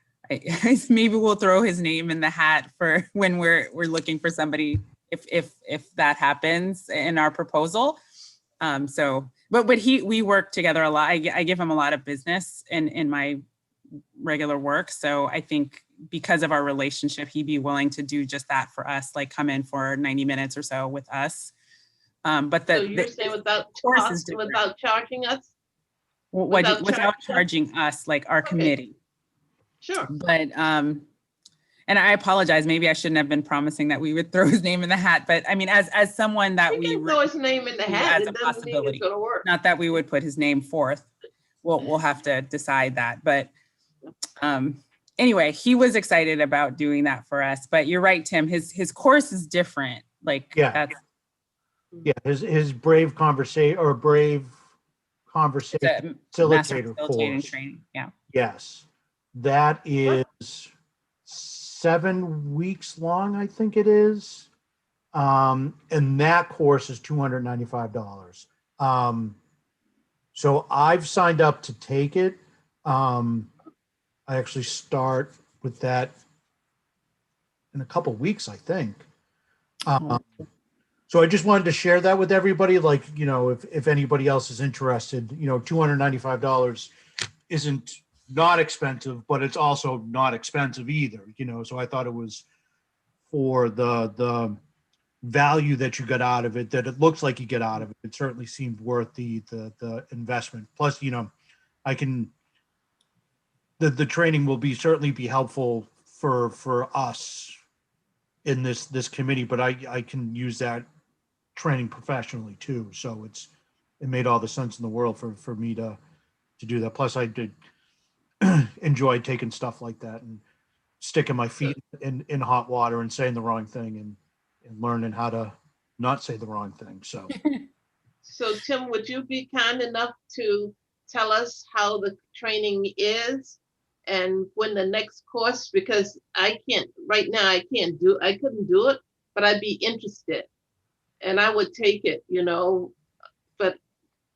maybe we'll throw his name in the hat for when we're looking for somebody, if that happens in our proposal. But we work together a lot. I give him a lot of business in my regular work. So I think because of our relationship, he'd be willing to do just that for us, like come in for 90 minutes or so with us. But So you're saying without charging us? Without charging us, like our committee. Sure. But and I apologize, maybe I shouldn't have been promising that we would throw his name in the hat, but I mean, as someone that We can throw his name in the hat. as a It doesn't mean possibility, it's gonna work. not that we would put his name forth. We'll have to decide that. But anyway, he was excited about doing that for us. But you're right, Tim, his course is different. Like, Yeah. Yeah, his brave conversation master facilitator facilitating course. training. Yeah. Yes, that is 7 weeks long, I think it is. And that course is $295. So I've signed up to take it. I actually start with that in a couple weeks, I think. So I just wanted to share that with everybody. Like, if anybody else is interested, $295 isn't not expensive, but it's also not expensive either, so I thought it was for the value that you got out of it, that it looks like you get out of it. It certainly seemed worth the investment. Plus, I can, the training will certainly be helpful for us in this committee, but I can use that training professionally too. So it made all the sense in the world for me to do that. Plus I did enjoy taking stuff like that and sticking my feet in hot water and saying the wrong thing and learning how to not say the wrong thing. So Tim, would you be kind enough to tell us how the training is and when the next course, because I can't right now, I couldn't do it, but I'd be interested and I would take it, but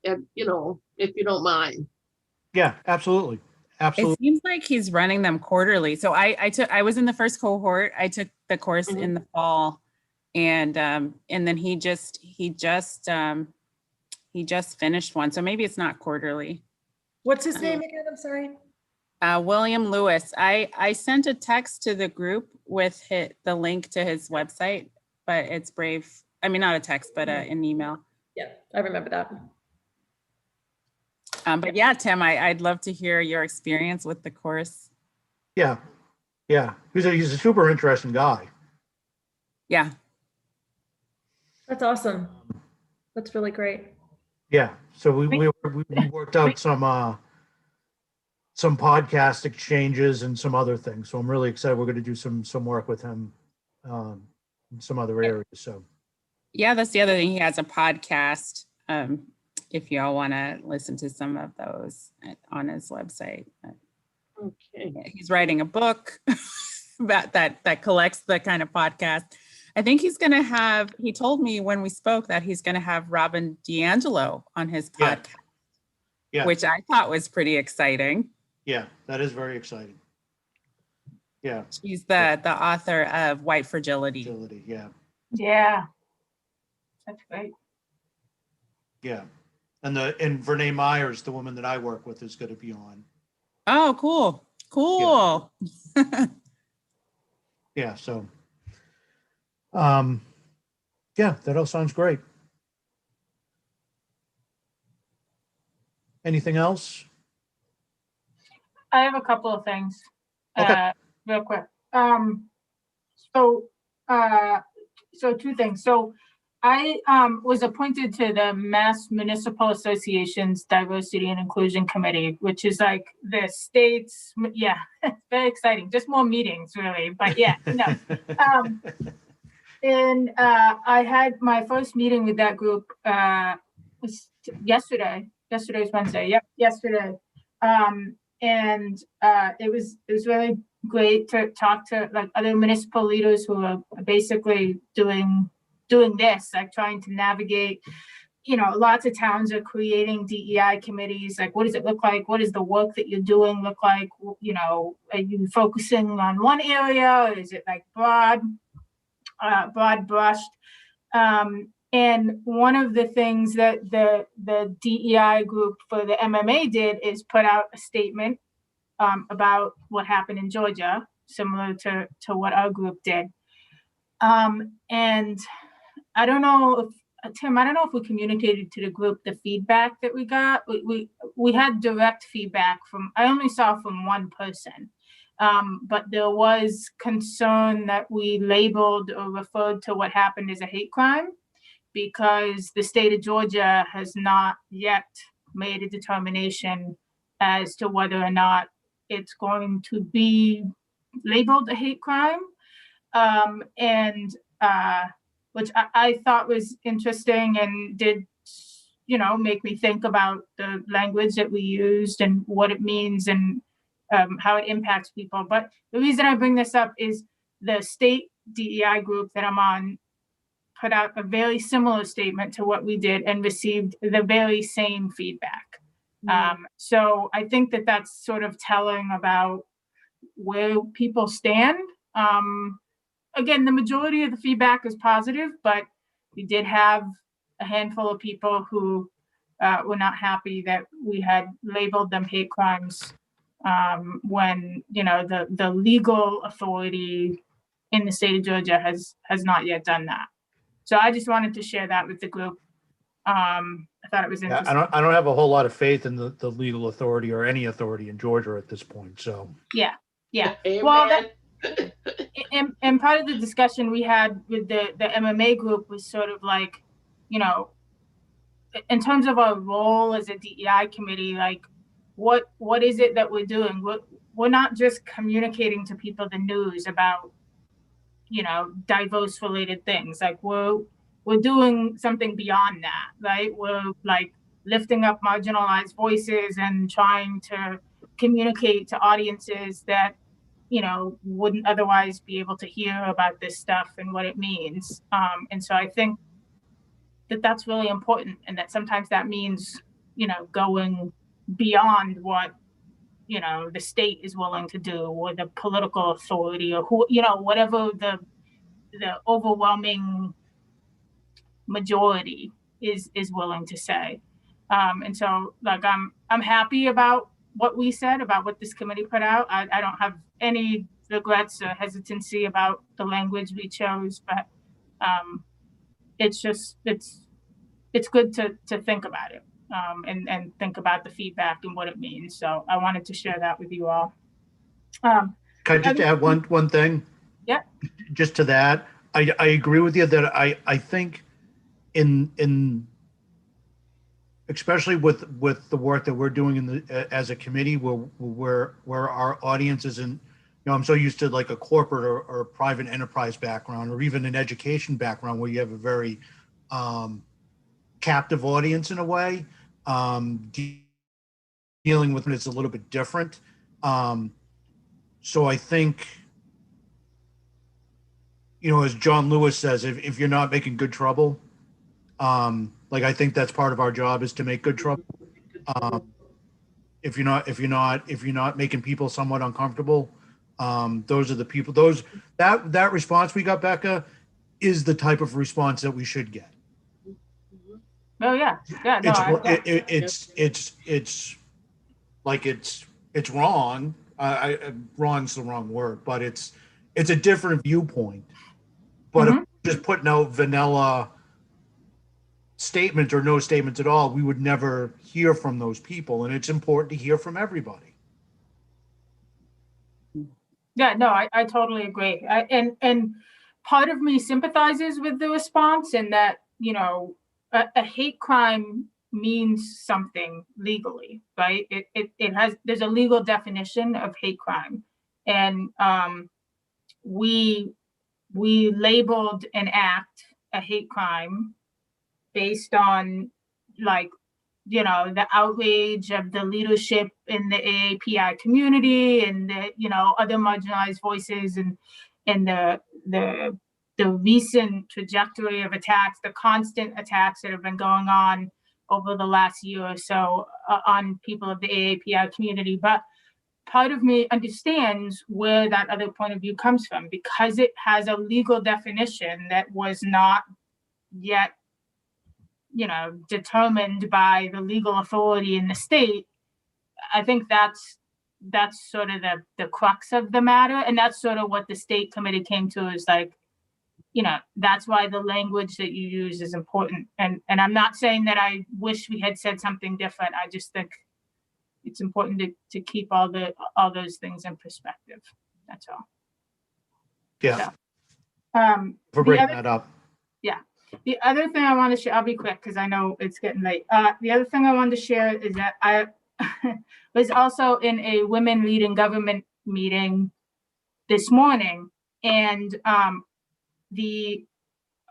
if you don't mind. yeah, absolutely. Absolutely. It seems like he's running them quarterly. So I was in the first cohort. I took the course in the fall, and then he just finished one. So maybe it's not quarterly. What's his name again? I'm sorry. William Lewis. I sent a text to the group with the link to his website, but it's Brave. I mean, not a text, but an email. Yeah, I remember that. But yeah, Tim, I'd love to hear your experience with the course. Yeah. He's a super interesting guy. Yeah. That's awesome. That's really great. Yeah. So we worked out some podcast exchanges and some other things. So I'm really excited. We're going to do some work with him in some other areas. So yeah, that's the other thing. He has a podcast. If y'all want to listen to some of those on his website. Okay. He's writing a book that collects the kind of podcast. I think he's going to have, he told me when we spoke that he's going to have Robin DiAngelo on his Yeah. podcast, Yeah. which I thought was pretty exciting. Yeah, that is very exciting. Yeah. She's the author of White Fragility. Agility, yeah. Yeah. That's great. Yeah. And Vernee Myers, the woman that I work with, is going to be on. Oh, cool. Cool. Yeah. So, yeah, that all sounds great. Anything else? I have a couple of things. Okay. Real quick. So two things. So I was appointed to the Mass Municipal Association's Diversity and Inclusion Committee, which is like the state's, yeah, it's very exciting. Just more meetings, really. But yeah, no. And I had my first meeting with that group was yesterday. Yesterday's Wednesday. Yep, yesterday. And it was really great to talk to like other municipal leaders who are basically doing this, like trying to navigate. You know, lots of towns are creating DEI committees. Like, what does it look like? What does the work that you're doing look like? You know, are you focusing on one area, or is it like broad brushed? And one of the things that the DEI group for the MMA did is put out a statement about what happened in Georgia, similar to what our group did. And I don't know if, Tim, I don't know if we communicated to the group the feedback that we got. We had direct feedback I only saw from one person. But there was concern that we labeled or referred to what happened as a hate crime, because the state of Georgia has not yet made a determination as to whether or not it's going to be labeled a hate crime. Which I thought was interesting and did, you know, make me think about the language that we used and what it means and how it impacts people. But the reason I bring this up is the state DEI group that I'm on put out a very similar statement to what we did and received the very same feedback. So I think that that's sort of telling about where people stand. Again, the majority of the feedback is positive, but we did have a handful of people who were not happy that we had labeled them hate crimes when, you know, the legal authority in the state of Georgia has not yet done that. So I just wanted to share that with the group. I thought it was Yeah, interesting. I don't have a whole lot of faith in the legal authority or any authority in Georgia at this point. So Yeah. Amen. Well, and part of the discussion we had with the MMA group was sort of like, you know, in terms of our role as a DEI committee, like what is it that we're doing? We're not just communicating to people the news about, you know, diverse related things. Like we're doing something beyond that, right? We're like lifting up marginalized voices and trying to communicate to audiences that, you know, wouldn't otherwise be able to hear about this stuff and what it means. And so I think that that's really important, and that sometimes that means, you know, going beyond what, you know, the state is willing to do, or the political authority, or who, you know, whatever the overwhelming majority is willing to say. And so like I'm happy about what we said, about what this committee put out. I don't have any regrets or hesitancy about the language we chose, but it's just it's good to think about it, and think about the feedback and what it means. So I wanted to share that with you all. can I just add one thing? Yeah. Just to that, I agree with you that I think in especially with the work that we're doing as a committee, where our audience isn't, you know, I'm so used to like a corporate or a private enterprise background, or even an education background where you have a very captive audience in a way. Dealing with it's a little bit different. So I think as John Lewis says, if you're not making good trouble, like I think that's part of our job is to make good trouble. If you're not making people somewhat uncomfortable, those are the people. That response we got, Becca, is the type of response that we should get. Oh, yeah. Yeah, no, It's like it's wrong. Wrong's the wrong word, but it's a different viewpoint. But if just putting out vanilla statements or no statements at all, we would never hear from those people, and it's important to hear from everybody. Yeah, no, I totally agree. And part of me sympathizes with the response in that, a hate crime means something legally, right? There's a legal definition of hate crime. And we labeled an act a hate crime based on the outrage of the leadership in the AAPI community and the, other marginalized voices and the recent trajectory of attacks, the constant attacks that have been going on over the last year or so on people of the AAPI community. But part of me understands where that other point of view comes from, because it has a legal definition that was not yet determined by the legal authority in the state. I think that's sort of the crux of the matter. And that's sort of what the state committee came to, is like, that's why the language that you use is important. And I'm not saying that I wish we had said something different. I just think it's important to keep all those things in perspective. That's all. Yeah. So, for breaking that up. Yeah. The other thing I want to share, I'll be quick because I know it's getting late. The other thing I wanted to share is that I was also in a women leading government meeting this morning, and we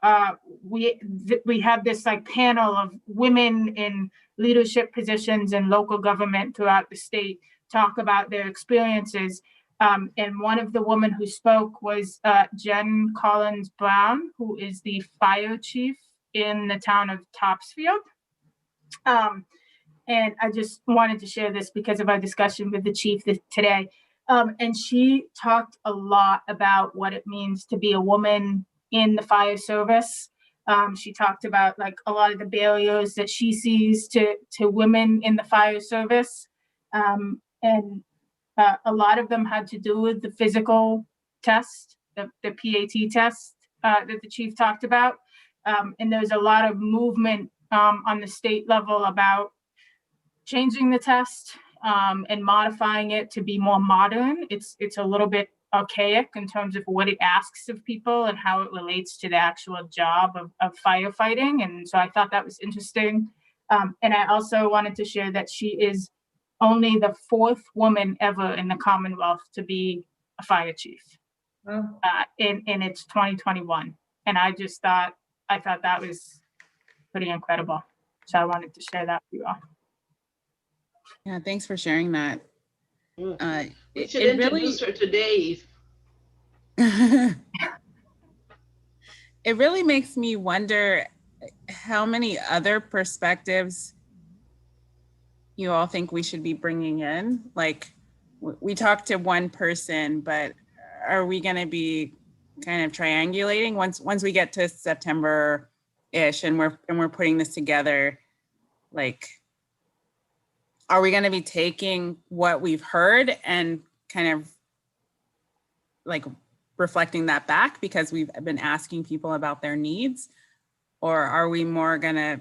have this panel of women in leadership positions in local government throughout the state talk about their experiences. And one of the women who spoke was Jen Collins Brown, who is the fire chief in the town of Topsfield. And I just wanted to share this because of our discussion with the chief today. And she talked a lot about what it means to be a woman in the fire service. She talked about a lot of the barriers that she sees to women in the fire service. And a lot of them had to do with the physical test, the PAT test that the chief talked about. And there's a lot of movement on the state level about changing the test and modifying it to be more modern. It's a little bit archaic in terms of what it asks of people and how it relates to the actual job of firefighting. And so I thought that was interesting. And I also wanted to share that she is only the 4th woman ever in the Commonwealth to be a fire chief. In its 2021. And I thought that was pretty incredible. So I wanted to share that with you all. Yeah, thanks for sharing that. We should introduce her to Dave. It really makes me wonder how many other perspectives you all think we should be bringing in. Like, we talked to one person, but are we going to be kind of triangulating once we get to September-ish and we're putting this together? Like, are we going to be taking what we've heard and kind of reflecting that back because we've been asking people about their needs? Or are we more going to,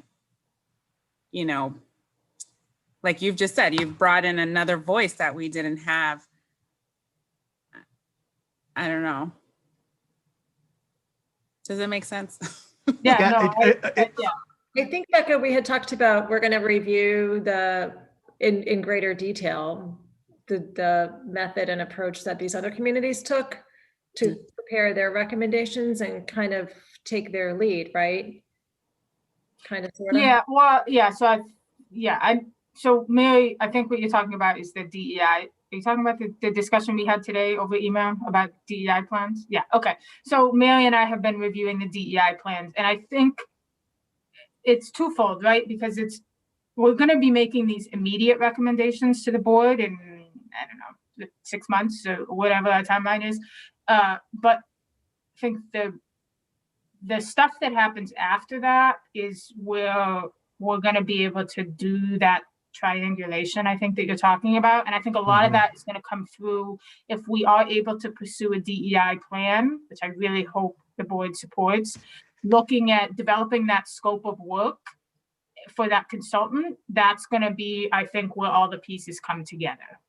like you've just said, you've brought in another voice that we didn't have. I don't know. Does it make sense? Yeah, I think, Becca, we had talked about, we're going to review in greater detail, the method and approach that these other communities took to prepare their recommendations and kind of take their lead, right? Kind of, sort of. Yeah, well, yeah. So Mary, I think what you're talking about is the you talking about the discussion we had today over email about DEI plans? Yeah, okay. So Mary and I have been reviewing the DEI plans, and I think it's twofold, right? Because we're gonna be making these immediate recommendations to the board in, I don't know, 6 months or whatever our timeline is. But I think the stuff that happens after that is where we're gonna be able to do that triangulation, I think, that you're talking about. And I think a lot of that is gonna come through if we are able to pursue a DEI plan, which I really hope the board supports, looking at developing that scope of work for that consultant. That's gonna be, I think, where all the pieces come together.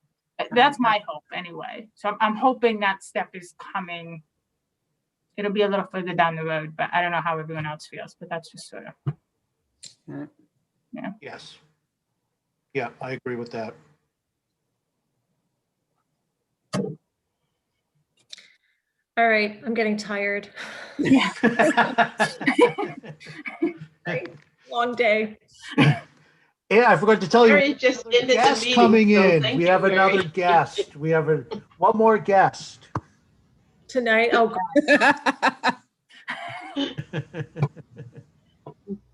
That's my hope anyway. So I'm hoping that step is coming. It'll be a little further down the road, but I don't know how everyone else feels, but that's just sort of. Yes. Yeah, I agree with that. All right, I'm getting tired. Yeah. Long day. Yeah, I forgot to tell you. Mary just ended the Guest meeting, coming so in. thank We you, have Mary. another guest. We have one more guest. Tonight, oh, God.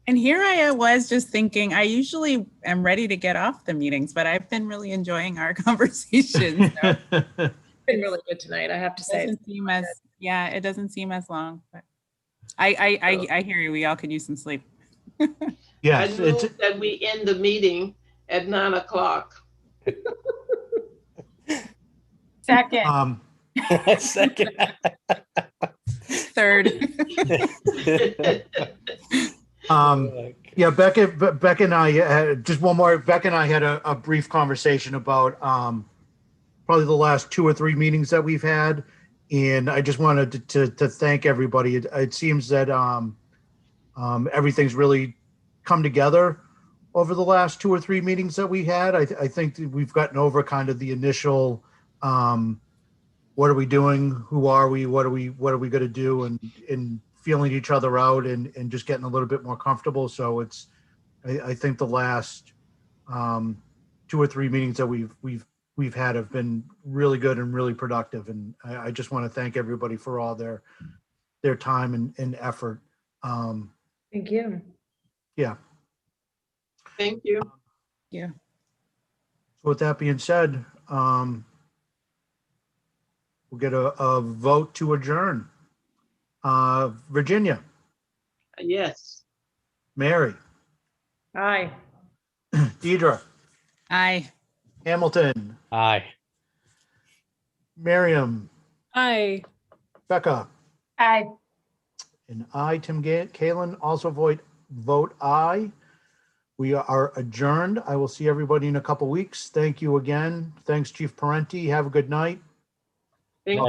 And here I was just thinking, I usually am ready to get off the meetings, but I've been really enjoying our conversations. So It's been really good tonight, I have to it say. doesn't seem as, yeah, it doesn't seem as long, but I hear you. We all could use some sleep. I Yes, it's, move that we end the meeting at 9 o'clock. Second. Second. Third. yeah, Becca and I had just one more. Becca and I had a brief conversation about probably the last 2 or 3 meetings that we've had, and I just wanted to thank everybody. It seems that everything's really come together over the last 2 or 3 meetings that we had. I think that we've gotten over kind of the initial what are we doing, who are we, what are we going to do, and feeling each other out and just getting a little bit more comfortable. So it's, I think the last 2 or 3 meetings that we've had have been really good and really productive. And I just want to thank everybody for all their time and effort. Thank you. Yeah. Thank you. Yeah. So with that being said, we'll get a vote to adjourn. Virginia, Yes. Mary, Aye. Deidre, Aye. Hamilton, Aye. Miriam, Hi. Becca, Aye. and I, Tim Kalen, also vote aye. We are adjourned. I will see everybody in a couple weeks. Thank you again. Thanks, Chief Parenti. Have a good night. Thank Right.